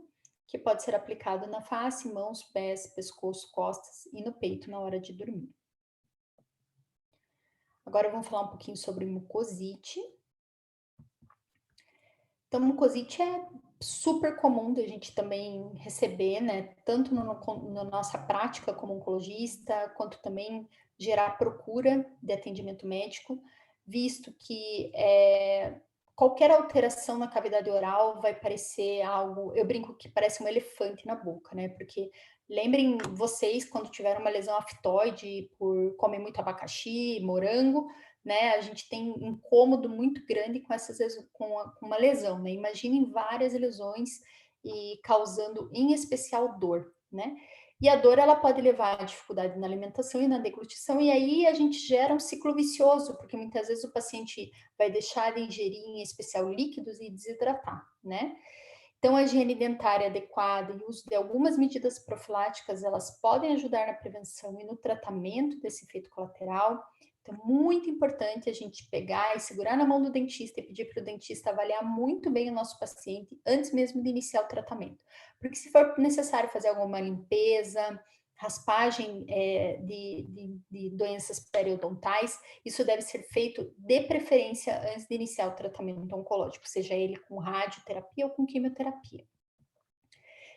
que pode ser aplicado na face, mãos, pés, pescoço, costas e no peito na hora de dormir. Agora vamos falar um pouquinho sobre mucosite. Então, mucosite é super comum da gente também receber, né? Tanto na nossa prática como oncologista, quanto também gerar procura de atendimento médico, visto que qualquer alteração na cavidade oral vai parecer algo, eu brinco que parece um elefante na boca, né? Porque lembrem vocês quando tiveram uma lesão aftoide por comer muito abacaxi, morango, né? A gente tem um incômodo muito grande com com uma lesão, né? Imaginem várias lesões e causando em especial dor, né? E a dor ela pode levar a dificuldade na alimentação e na deglutição, e aí a gente gera um ciclo vicioso, porque muitas vezes o paciente vai deixar de ingerir, em especial líquidos, e desidratar, né? Então, a higiene dentária adequada e o uso de algumas medidas profiláticas, elas podem ajudar na prevenção e no tratamento desse efeito colateral. Então, muito importante a gente pegar e segurar na mão do dentista e pedir para o dentista avaliar muito bem o nosso paciente antes mesmo de iniciar o tratamento. Porque se for necessário fazer alguma limpeza, raspagem de doenças periodontais, isso deve ser feito de preferência antes de iniciar o tratamento oncológico, seja ele com radioterapia ou com quimioterapia.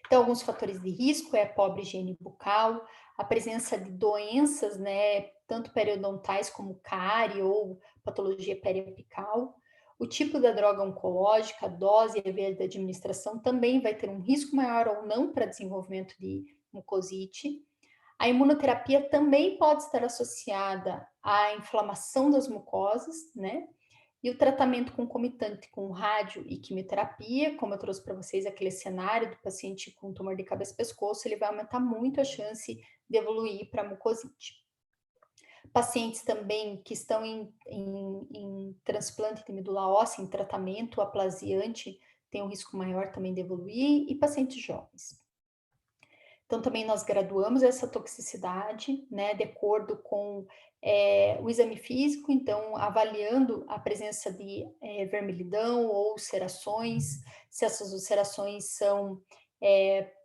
Então, alguns fatores de risco é a pobre higiene bucal, a presença de doenças, né, tanto periodontais como cárie ou patologia periapical. O tipo da droga oncológica, a dose e a via de administração também vai ter um risco maior ou não para desenvolvimento de mucosite. A imunoterapia também pode estar associada à inflamação das mucosas, né? E o tratamento concomitante com rádio e quimioterapia, como eu trouxe para vocês aquele cenário do paciente com tumor de cabeça e pescoço, ele vai aumentar muito a chance de evoluir para mucosite. Pacientes também que estão em transplante de medula óssea, em tratamento aplasiante, tem um risco maior também de evoluir, e pacientes jovens. Então, também nós graduamos essa toxicidade, né, de acordo com o exame físico, então, avaliando a presença de vermelhidão ou ulcerações, se essas ulcerações são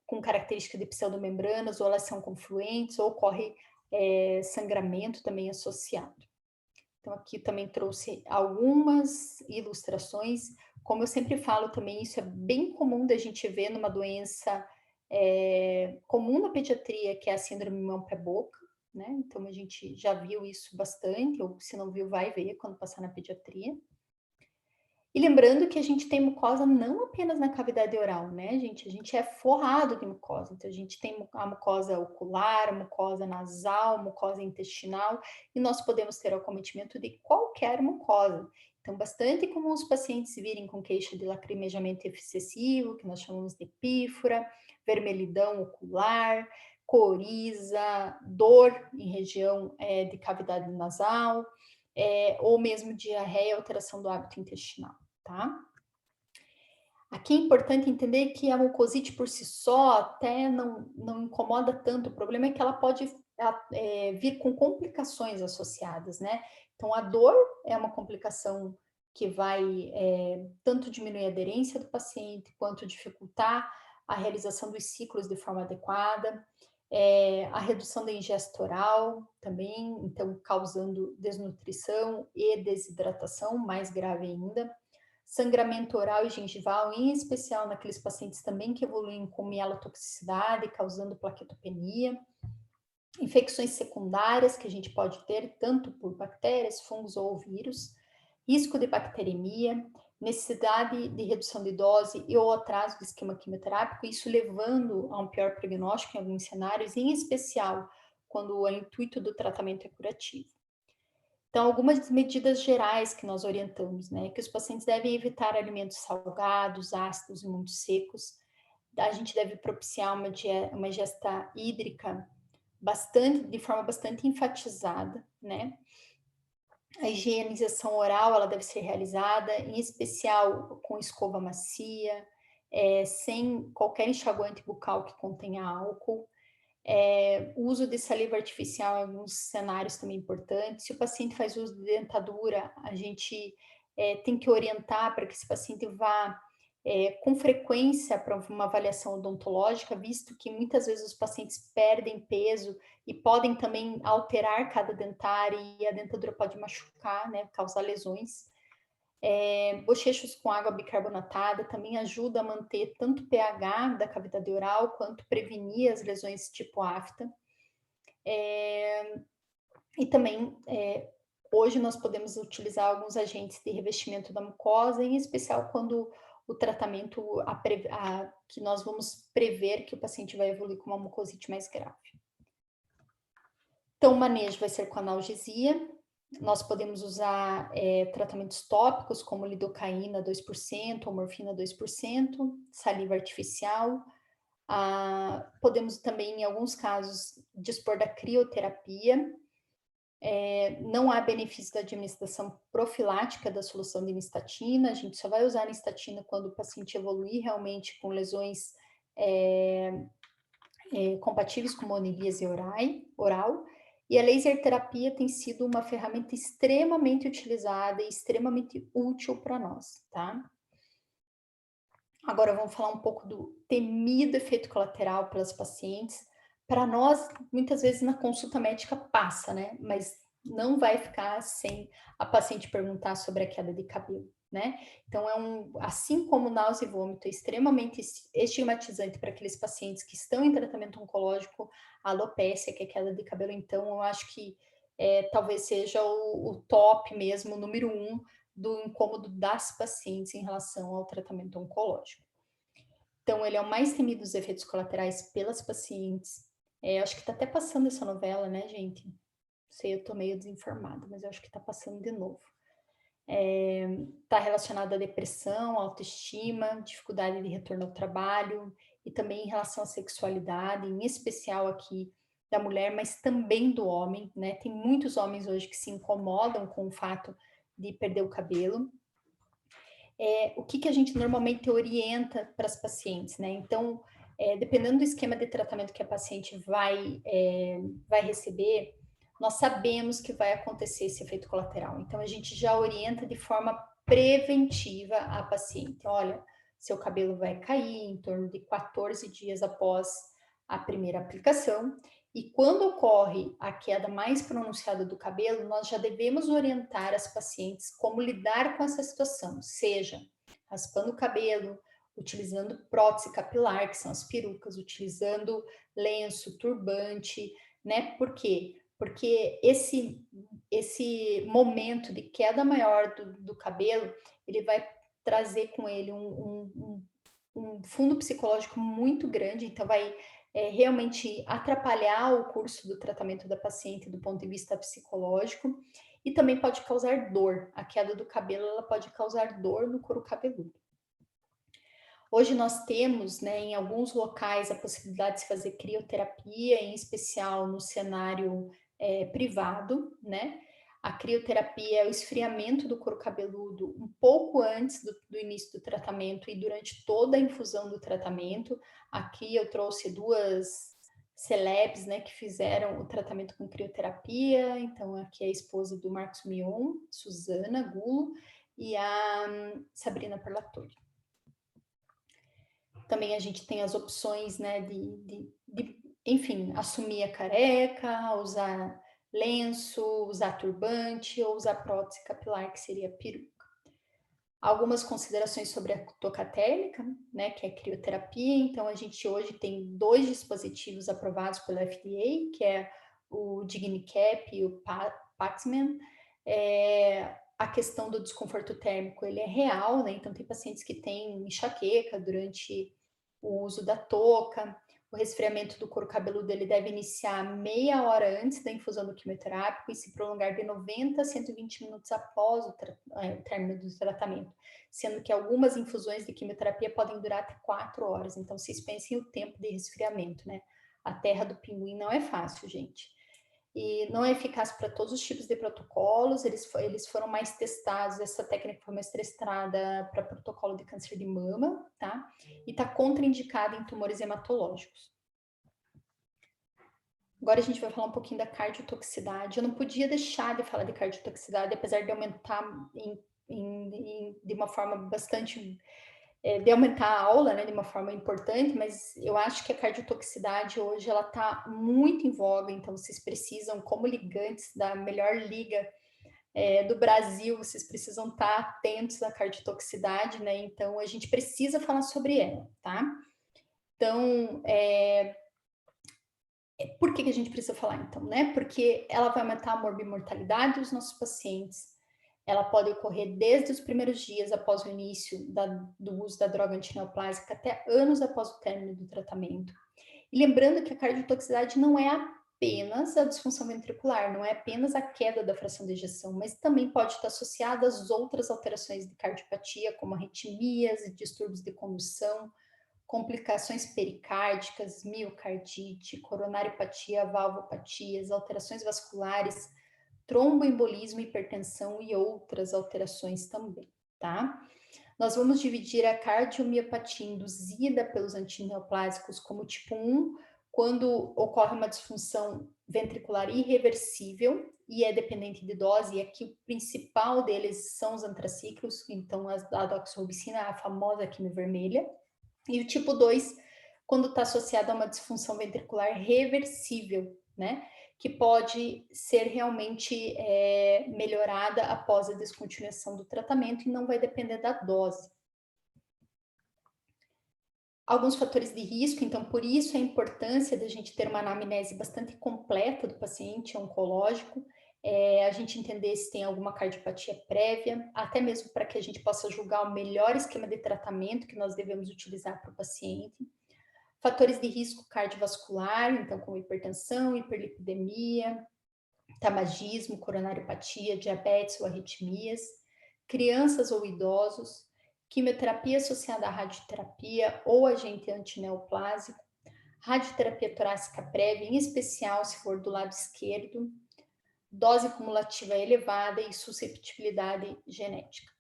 com característica de pseudomembranas, ou elas são confluentes, ou ocorre sangramento também associado. Então, aqui também trouxe algumas ilustrações. Como eu sempre falo também, isso é bem comum da gente ver numa doença comum na pediatria, que é a síndrome mão-pé-boca, né? Então, a gente já viu isso bastante, ou se não viu, vai ver quando passar na pediatria. E lembrando que a gente tem mucosa não apenas na cavidade oral, né, gente? A gente é forrado de mucosa. Então, a gente tem a mucosa ocular, a mucosa nasal, mucosa intestinal, e nós podemos ter acometimento de qualquer mucosa. Então, bastante comum os pacientes virem com queixa de lacrimejamento excessivo, que nós chamamos de epífora, vermelhidão ocular, coriza, dor em região de cavidade nasal, ou mesmo diarreia, alteração do hábito intestinal. Tá? Aqui é importante entender que a mucosite por si só até não incomoda tanto, o problema é que ela pode vir com complicações associadas, né? Então, a dor é uma complicação que vai tanto diminuir a aderência do paciente, quanto dificultar a realização dos ciclos de forma adequada, a redução da ingesta oral também, então causando desnutrição e desidratação, mais grave ainda. Sangramento oral e gengival, em especial naqueles pacientes também que evoluem com mielotoxicidade, causando plaquetopenia. Infecções secundárias que a gente pode ter, tanto por bactérias, fungos ou vírus. Risco de bacteremia, necessidade de redução de dose e ou atraso do esquema quimioterápico, isso levando a um pior prognóstico em alguns cenários, em especial quando o intuito do tratamento é curativo. Então, algumas medidas gerais que nós orientamos, né, que os pacientes devem evitar alimentos salgados, ácidos e muito secos. A gente deve propiciar uma ingesta hídrica de forma bastante enfatizada, né? A higienização oral, ela deve ser realizada, em especial com escova macia, sem qualquer enxaguante bucal que contenha álcool. O uso de saliva artificial em alguns cenários também importantes. Se o paciente faz uso de dentadura, a gente tem que orientar para que esse paciente vá com frequência para uma avaliação odontológica, visto que muitas vezes os pacientes perdem peso e podem também alterar cada dentária e a dentadura pode machucar, né, causar lesões. Bochechos com água bicarbonatada também ajuda a manter tanto o pH da cavidade oral quanto prevenir as lesões tipo afta. E também, hoje nós podemos utilizar alguns agentes de revestimento da mucosa, em especial quando o tratamento que nós vamos prever que o paciente vai evoluir com uma mucosite mais grave. Então, o manejo vai ser com analgesia. Nós podemos usar tratamentos tópicos, como lidocaína 2% ou morfina 2%, saliva artificial. Podemos também, em alguns casos, dispor da crioterapia. Não há benefício da administração profilática da solução de nistatina. A gente só vai usar a nistatina quando o paciente evoluir realmente com lesões compatíveis com monilíase oral. E a laser terapia tem sido uma ferramenta extremamente utilizada e extremamente útil para nós, tá? Agora vamos falar um pouco do temido efeito colateral pelas pacientes. Para nós, muitas vezes na consulta médica passa, né? Mas não vai ficar sem a paciente perguntar sobre a queda de cabelo, né? Então, assim como náusea e vômito é extremamente estigmatizante para aqueles pacientes que estão em tratamento oncológico, a alopécia, que é queda de cabelo, então, eu acho que talvez seja o top mesmo, o número 1 do incômodo das pacientes em relação ao tratamento oncológico. Então, ele é o mais temido dos efeitos colaterais pelas pacientes. Acho que está até passando essa novela, né, gente? Não sei, eu tô meio desinformada, mas eu acho que está passando de novo. Está relacionado à depressão, autoestima, dificuldade de retorno ao trabalho e também em relação à sexualidade, em especial aqui da mulher, mas também do homem, né? Tem muitos homens hoje que se incomodam com o fato de perder o cabelo. O que a gente normalmente orienta para as pacientes, né? Então, dependendo do esquema de tratamento que a paciente vai receber, nós sabemos que vai acontecer esse efeito colateral. Então, a gente já orienta de forma preventiva a paciente. Olha, seu cabelo vai cair em torno de 14 dias após a primeira aplicação. E quando ocorre a queda mais pronunciada do cabelo, nós já devemos orientar as pacientes como lidar com essa situação, seja raspando o cabelo, utilizando prótese capilar, que são as perucas, utilizando lenço, turbante, né? Por quê? Porque esse momento de queda maior do cabelo, ele vai trazer com ele um fundo psicológico muito grande, então vai realmente atrapalhar o curso do tratamento da paciente do ponto de vista psicológico e também pode causar dor. A queda do cabelo ela pode causar dor no couro cabeludo. Hoje nós temos, né, em alguns locais a possibilidade de se fazer crioterapia, em especial no cenário privado, né? A crioterapia é o esfriamento do couro cabeludo um pouco antes do início do tratamento e durante toda a infusão do tratamento. Aqui eu trouxe duas celebs, né, que fizeram o tratamento com crioterapia. Então, aqui é a esposa do Marcos Mion, Suzana Gulo, e a Sabrina Parlatore. Também a gente tem as opções, né, enfim, assumir a careca, usar lenço, usar turbante ou usar prótese capilar, que seria peruca. Algumas considerações sobre a touca térmica, né, que é crioterapia. Então, a gente hoje tem 2 dispositivos aprovados pela FDA, que é o DigniCap e o Paxman. A questão do desconforto térmico, ele é real, né? Então, tem pacientes que têm enxaqueca durante o uso da touca. O resfriamento do couro cabeludo ele deve iniciar meia hora antes da infusão do quimioterápico e se prolongar de 90 a 120 minutos após o término do tratamento, sendo que algumas infusões de quimioterapia podem durar até 4 horas. Então, vocês pensem o tempo de resfriamento, né? A terra do pinguim não é fácil, gente. E não é eficaz para todos os tipos de protocolos, eles foram mais testados, essa técnica foi mais testada para protocolo de câncer de mama, tá? E está contraindicada em tumores hematológicos. Agora a gente vai falar um pouquinho da cardiotoxicidade. Eu não podia deixar de falar de cardiotoxicidade, apesar de aumentar de uma forma bastante de aumentar a aula, né, de uma forma importante, mas eu acho que a cardiotoxicidade hoje ela está muito em voga, então vocês precisam, como ligantes da melhor liga do Brasil, vocês precisam estar atentos à cardiotoxicidade, né? Então a gente precisa falar sobre ela, tá? Então, por que a gente precisa falar então, né? Porque ela vai aumentar a morbimortalidade dos nossos pacientes. Ela pode ocorrer desde os primeiros dias após o início do uso da droga antineoplásica até anos após o término do tratamento. E lembrando que a cardiotoxicidade não é apenas a disfunção ventricular, não é apenas a queda da fração de ejeção, mas também pode estar associada às outras alterações de cardiopatia, como arritmias e distúrbios de condução, complicações pericárdicas, miocardite, coronariopatia, valvopatias, alterações vasculares, tromboembolismo, hipertensão e outras alterações também, tá? Nós vamos dividir a cardiomiopatia induzida pelos antineoplásicos como tipo 1, quando ocorre uma disfunção ventricular irreversível e é dependente de dose, e aqui o principal deles são os antraciclos, então a doxorubicina, a famosa quimio vermelha, e o tipo 2, quando está associado a uma disfunção ventricular reversível, né? Que pode ser realmente melhorada após a descontinuação do tratamento e não vai depender da dose. Alguns fatores de risco, então por isso a importância da gente ter uma anamnese bastante completa do paciente oncológico, a gente entender se tem alguma cardiopatia prévia, até mesmo para que a gente possa julgar o melhor esquema de tratamento que nós devemos utilizar para o paciente. Fatores de risco cardiovascular, então como hipertensão, hiperlipidemia, tabagismo, coronariopatia, diabetes ou arritmias, crianças ou idosos, quimioterapia associada à radioterapia ou agente antineoplásico, radioterapia torácica prévia, em especial se for do lado esquerdo, dose cumulativa elevada e susceptibilidade genética.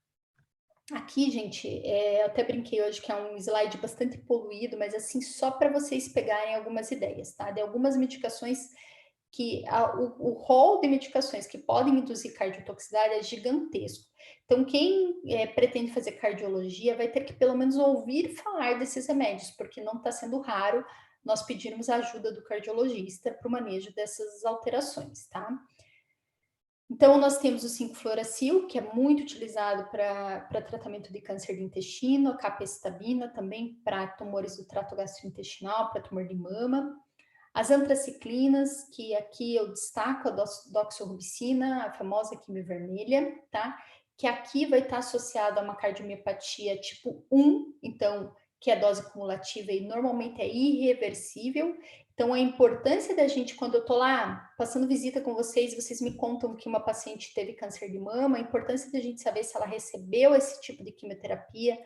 Aqui, gente, eu até brinquei hoje que é um slide bastante poluído, mas assim, só para vocês pegarem algumas ideias, tá? De algumas medicações que o rol de medicações que podem induzir cardiotoxicidade é gigantesco. Então, quem pretende fazer cardiologia vai ter que pelo menos ouvir falar desses remédios, porque não está sendo raro nós pedirmos a ajuda do cardiologista para o manejo dessas alterações, tá? Então, nós temos o 5-fluoracil, que é muito utilizado para tratamento de câncer de intestino, a capecitabina também para tumores do trato gastrointestinal, para tumor de mama. As antraciclinas, que aqui eu destaco a doxorubicina, a famosa quimio vermelha, tá? que aqui vai estar associado a uma cardiomiopatia tipo 1, então, que é dose cumulativa e normalmente é irreversível. Então, a importância da gente, quando eu estou lá passando visita com vocês, vocês me contam que uma paciente teve câncer de mama, a importância da gente saber se ela recebeu esse tipo de quimioterapia,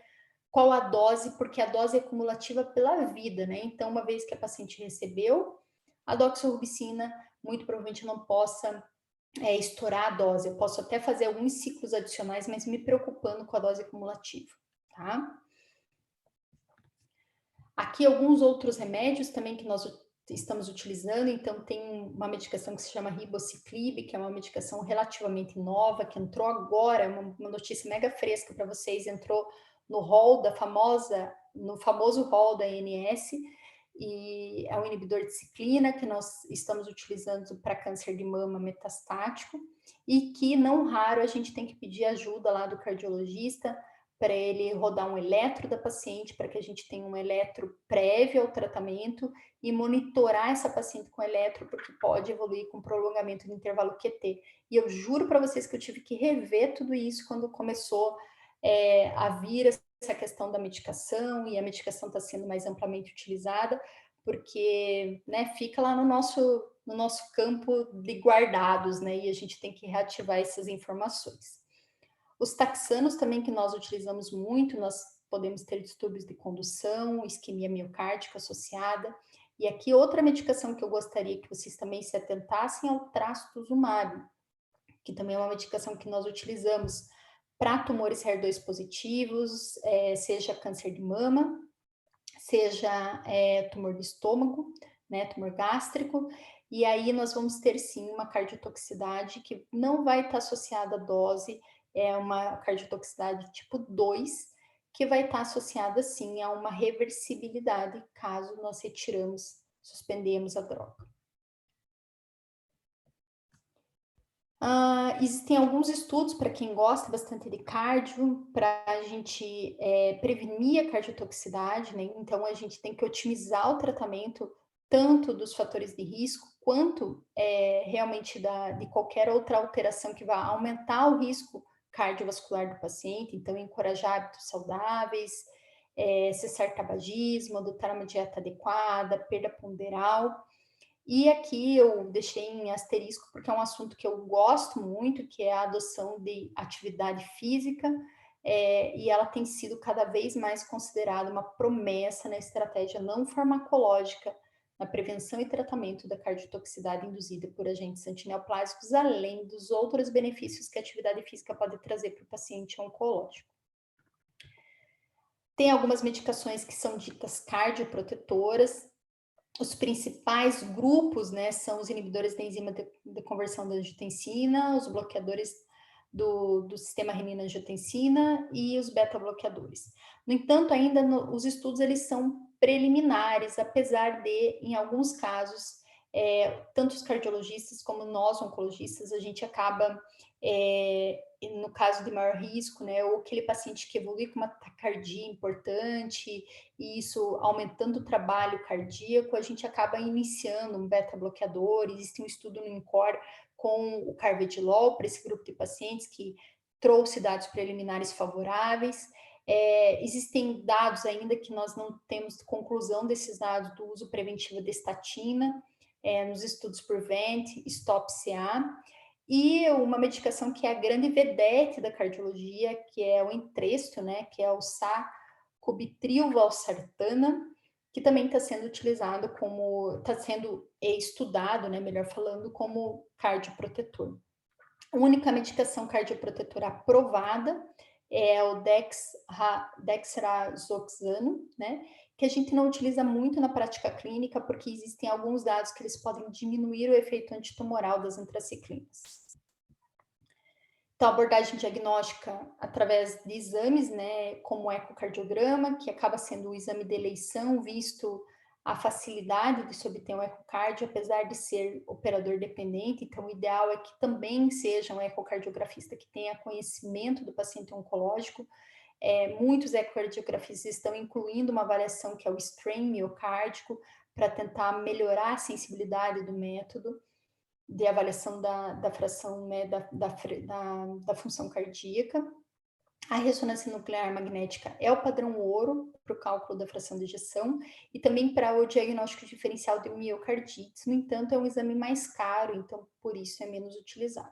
qual a dose, porque a dose é cumulativa pela vida, né? Então, uma vez que a paciente recebeu a doxorubicina, muito provavelmente não possa estourar a dose. Eu posso até fazer alguns ciclos adicionais, mas me preocupando com a dose cumulativa, tá? Aqui alguns outros remédios também que nós estamos utilizando, então tem uma medicação que se chama ribociclib, que é uma medicação relativamente nova, que entrou agora, uma notícia mega fresca para vocês, entrou no rol da famosa, no famoso rol da ANS, e é um inibidor de ciclina que nós estamos utilizando para câncer de mama metastático, e que não raro a gente tem que pedir ajuda lá do cardiologista, para ele rodar um eletro da paciente, para que a gente tenha um eletro prévio ao tratamento e monitorar essa paciente com eletro, porque pode evoluir com prolongamento do intervalo QT. E eu juro para vocês que eu tive que rever tudo isso quando começou a vir essa questão da medicação, e a medicação está sendo mais amplamente utilizada, porque né, fica lá no nosso campo de guardados, né, e a gente tem que reativar essas informações. Os taxanos também que nós utilizamos muito, nós podemos ter distúrbios de condução, isquemia miocárdica associada. E aqui outra medicação que eu gostaria que vocês também se atentassem é o trastuzumab, que também é uma medicação que nós utilizamos para tumores HER2 positivos, seja câncer de mama, seja tumor de estômago, né, tumor gástrico, e aí nós vamos ter sim uma cardiotoxicidade que não vai estar associada à dose, é uma cardiotoxicidade tipo 2, que vai estar associada sim a uma reversibilidade caso nós suspendemos a droga. Existem alguns estudos para quem gosta bastante de cardio, para a gente prevenir a cardiotoxicidade, né? Então a gente tem que otimizar o tratamento tanto dos fatores de risco quanto realmente de qualquer outra alteração que vá aumentar o risco cardiovascular do paciente. Então, encorajar hábitos saudáveis, cessar tabagismo, adotar uma dieta adequada, perda ponderal. E aqui eu deixei em asterisco porque é um assunto que eu gosto muito, que é a adoção de atividade física, e ela tem sido cada vez mais considerada uma promessa na estratégia não farmacológica na prevenção e tratamento da cardiotoxicidade induzida por agentes antineoplásicos, além dos outros benefícios que a atividade física pode trazer para o paciente oncológico. Tem algumas medicações que são ditas cardioprotetoras. Os principais grupos, né, são os inibidores da enzima de conversão da angiotensina, os bloqueadores do sistema renina-angiotensina e os beta-bloqueadores. No entanto, ainda os estudos eles são preliminares, apesar de, em alguns casos, tanto os cardiologistas como nós, oncologistas, a gente acaba, no caso de maior risco, né, ou aquele paciente que evolui com uma taquicardia importante, e isso aumentando o trabalho cardíaco, a gente acaba iniciando um beta-bloqueador. Existe um estudo no INCOR com o carvedilol para esse grupo de pacientes que trouxe dados preliminares favoráveis. Existem dados ainda que nós não temos conclusão desses dados do uso preventivo de estatina, nos estudos PREVENT, STOP-CA, e uma medicação que é a grande vedete da cardiologia, que é o Entresto, né, que é o sacubitril valsartana, que também está sendo utilizado está sendo estudado, né, melhor falando, como cardioprotetor. A única medicação cardioprotetora aprovada é o dexrazoxano, né, que a gente não utiliza muito na prática clínica, porque existem alguns dados que eles podem diminuir o efeito antitumoral das antraciclinas. Então, abordagem diagnóstica através de exames, né, como o ecocardiograma, que acaba sendo o exame de eleição, visto a facilidade de se obter um ecocardio, apesar de ser operador dependente. Então, o ideal é que também seja um ecocardiografista que tenha conhecimento do paciente oncológico. Muitos ecocardiografistas estão incluindo uma avaliação que é o strain miocárdico, para tentar melhorar a sensibilidade do método. de avaliação da fração, né, da função cardíaca. A ressonância nuclear magnética é o padrão ouro para o cálculo da fração de ejeção e também para o diagnóstico diferencial de miocardite. No entanto, é um exame mais caro, então por isso é menos utilizado.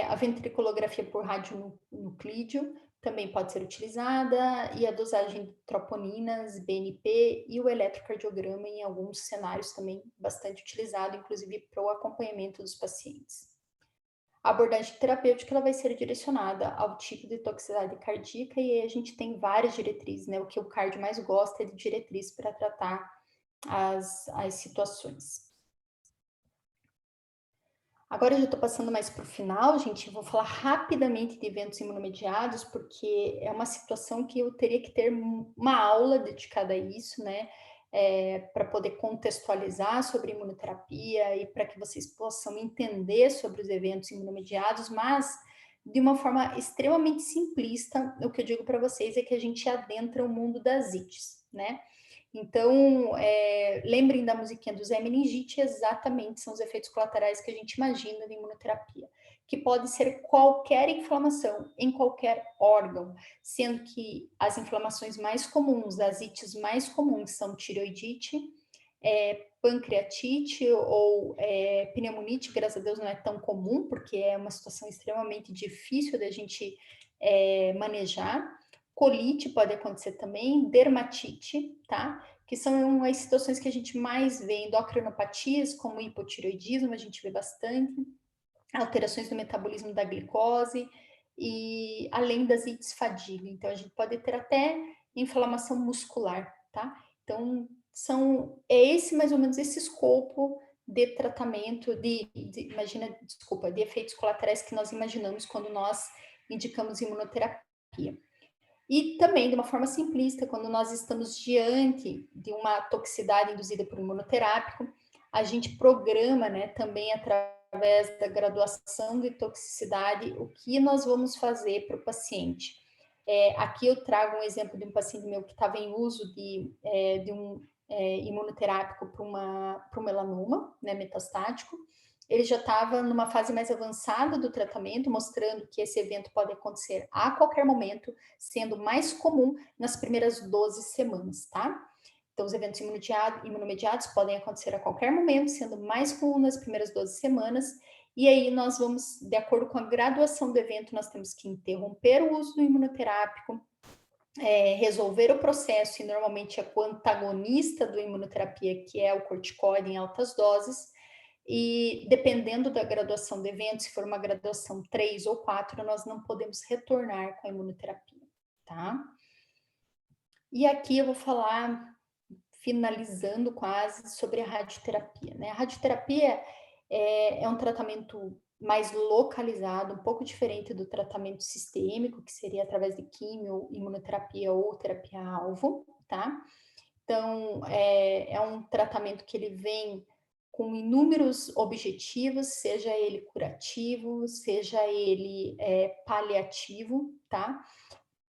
A ventriculografia por radionuclídeo também pode ser utilizada, e a dosagem de troponinas, BNP e o eletrocardiograma em alguns cenários também bastante utilizado, inclusive para o acompanhamento dos pacientes. A abordagem terapêutica ela vai ser direcionada ao tipo de toxicidade cardíaca, e aí a gente tem várias diretrizes, né? O que o cardio mais gosta é de diretriz para tratar as situações. Agora eu já estou passando mais para o final, gente. Eu vou falar rapidamente de eventos imunomediados, porque é uma situação que eu teria que ter uma aula dedicada a isso, né? Para poder contextualizar sobre imunoterapia e para que vocês possam entender sobre os eventos imunomediados, mas de uma forma extremamente simplista. O que eu digo para vocês é que a gente adentra o mundo das ites, né? Então, lembrem da musiquinha do Zé Meningite, exatamente são os efeitos colaterais que a gente imagina na imunoterapia, que pode ser qualquer inflamação em qualquer órgão, sendo que as inflamações mais comuns, as ites mais comuns são tireoidite, pancreatite ou pneumonite, graças a Deus não é tão comum, porque é uma situação extremamente difícil da gente manejar. Colite pode acontecer também, dermatite, tá? Que são as situações que a gente mais vê, endocrinopatias, como hipotireoidismo, a gente vê bastante, alterações no metabolismo da glicose, e além das ites fadiga. Então, a gente pode ter até inflamação muscular, tá? Então, é esse mais ou menos esse escopo de tratamento, de efeitos colaterais que nós imaginamos quando nós indicamos imunoterapia. E também, de uma forma simplista, quando nós estamos diante de uma toxicidade induzida por imunoterápico, a gente programa, né, também através da graduação de toxicidade, o que nós vamos fazer para o paciente. Aqui eu trago um exemplo de um paciente meu que estava em uso de um imunoterápico para um melanoma, né, metastático. Ele já estava numa fase mais avançada do tratamento, mostrando que esse evento pode acontecer a qualquer momento, sendo mais comum nas primeiras 12 semanas, tá? Então, os eventos imunomediados podem acontecer a qualquer momento, sendo mais comum nas primeiras 12 semanas, e aí nós vamos, de acordo com a graduação do evento, nós temos que interromper o uso do imunoterápico, resolver o processo, e normalmente é com o antagonista do imunoterapia, que é o corticoide em altas doses, e dependendo da graduação do evento, se for uma graduação 3 ou 4, nós não podemos retornar com a imunoterapia, tá? E aqui eu vou falar, finalizando quase, sobre a radioterapia, né? A radioterapia é um tratamento mais localizado, um pouco diferente do tratamento sistêmico, que seria através de quimio, imunoterapia ou terapia-alvo, tá? Então, é um tratamento que ele vem com inúmeros objetivos, seja ele curativo, seja ele paliativo, tá?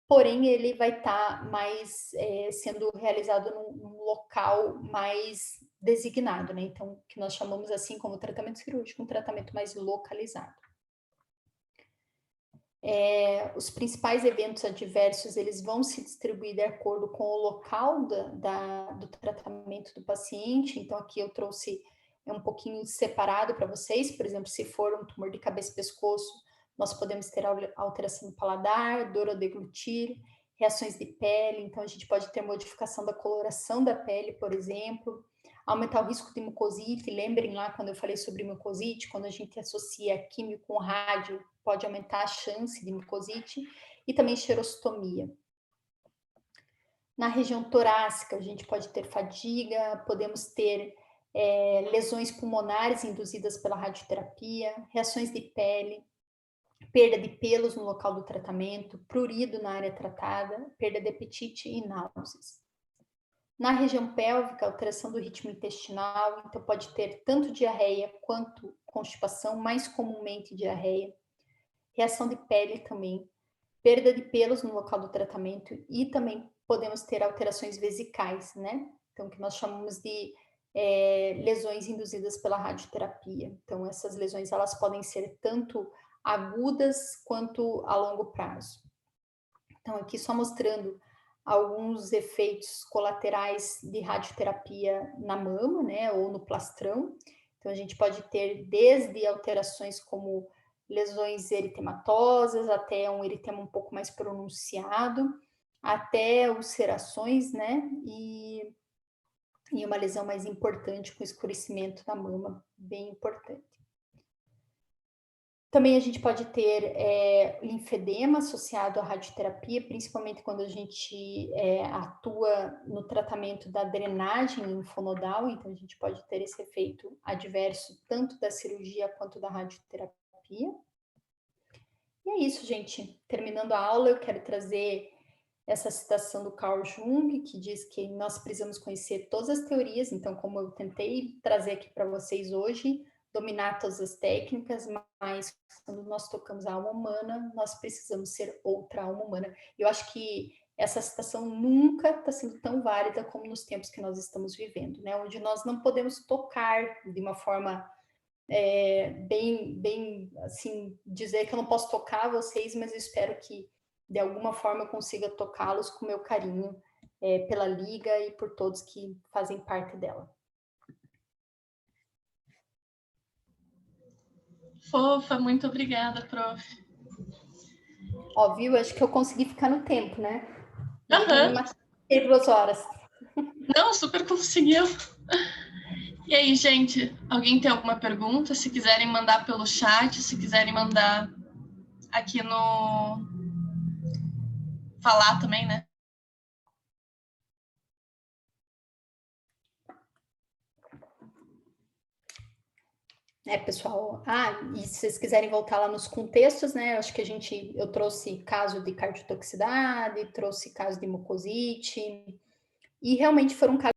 Porém, ele vai estar mais sendo realizado num local mais designado, né? Então, que nós chamamos assim como tratamento cirúrgico, um tratamento mais localizado. Os principais eventos adversos, eles vão se distribuir de acordo com o local do tratamento do paciente. Então, aqui eu trouxe um pouquinho separado para vocês. Por exemplo, se for um tumor de cabeça e pescoço, nós podemos ter alteração do paladar, dor ao deglutir, reações de pele. Então, a gente pode ter modificação da coloração da pele, por exemplo, aumentar o risco de mucosite. Lembrem lá quando eu falei sobre mucosite, quando a gente associa químio com rádio, pode aumentar a chance de mucosite, e também xerostomia. Na região torácica, a gente pode ter fadiga, podemos ter lesões pulmonares induzidas pela radioterapia, reações de pele, perda de pelos no local do tratamento, prurido na área tratada, perda de apetite e náuseas. Na região pélvica, alteração do ritmo intestinal, então pode ter tanto diarreia quanto constipação, mais comumente diarreia, reação de pele também, perda de pelos no local do tratamento, e também podemos ter alterações vesicais, né? Então, que nós chamamos de lesões induzidas pela radioterapia. Então, essas lesões elas podem ser tanto agudas quanto a longo prazo. Então, aqui só mostrando alguns efeitos colaterais de radioterapia na mama, né, ou no plastrão. Então, a gente pode ter desde alterações como lesões eritematosas, até um eritema um pouco mais pronunciado, até ulcerações, né, e uma lesão mais importante com escurecimento da mama, bem importante. Também a gente pode ter linfedema associado à radioterapia, principalmente quando a gente atua no tratamento da drenagem linfonodal, então a gente pode ter esse efeito adverso tanto da cirurgia quanto da radioterapia. E é isso, gente. Terminando a aula, eu quero trazer essa citação do Carl Jung, que diz que nós precisamos conhecer todas as teorias, então, como eu tentei trazer aqui para vocês hoje, dominar todas as técnicas, mas quando nós tocamos a alma humana, nós precisamos ser outra alma humana. Eu acho que essa citação nunca está sendo tão válida como nos tempos que nós estamos vivendo, né? Onde nós não podemos tocar de uma forma bem, assim, dizer que eu não posso tocar vocês, mas eu espero que de alguma forma eu consiga tocá-los com meu carinho pela Liga e por todos que fazem parte dela. Fofa, muito obrigada, prof. Ó, viu? Acho que eu consegui ficar no tempo, né? Aham. 2 horas. Não, super conseguiu. E aí, gente, alguém tem alguma pergunta? Se quiserem mandar pelo chat, se quiserem mandar aqui no... falar também, né? Pessoal, e se vocês quiserem voltar lá nos contextos, né, acho que eu trouxe caso de cardiotoxicidade, trouxe caso de mucosite, e realmente foram casos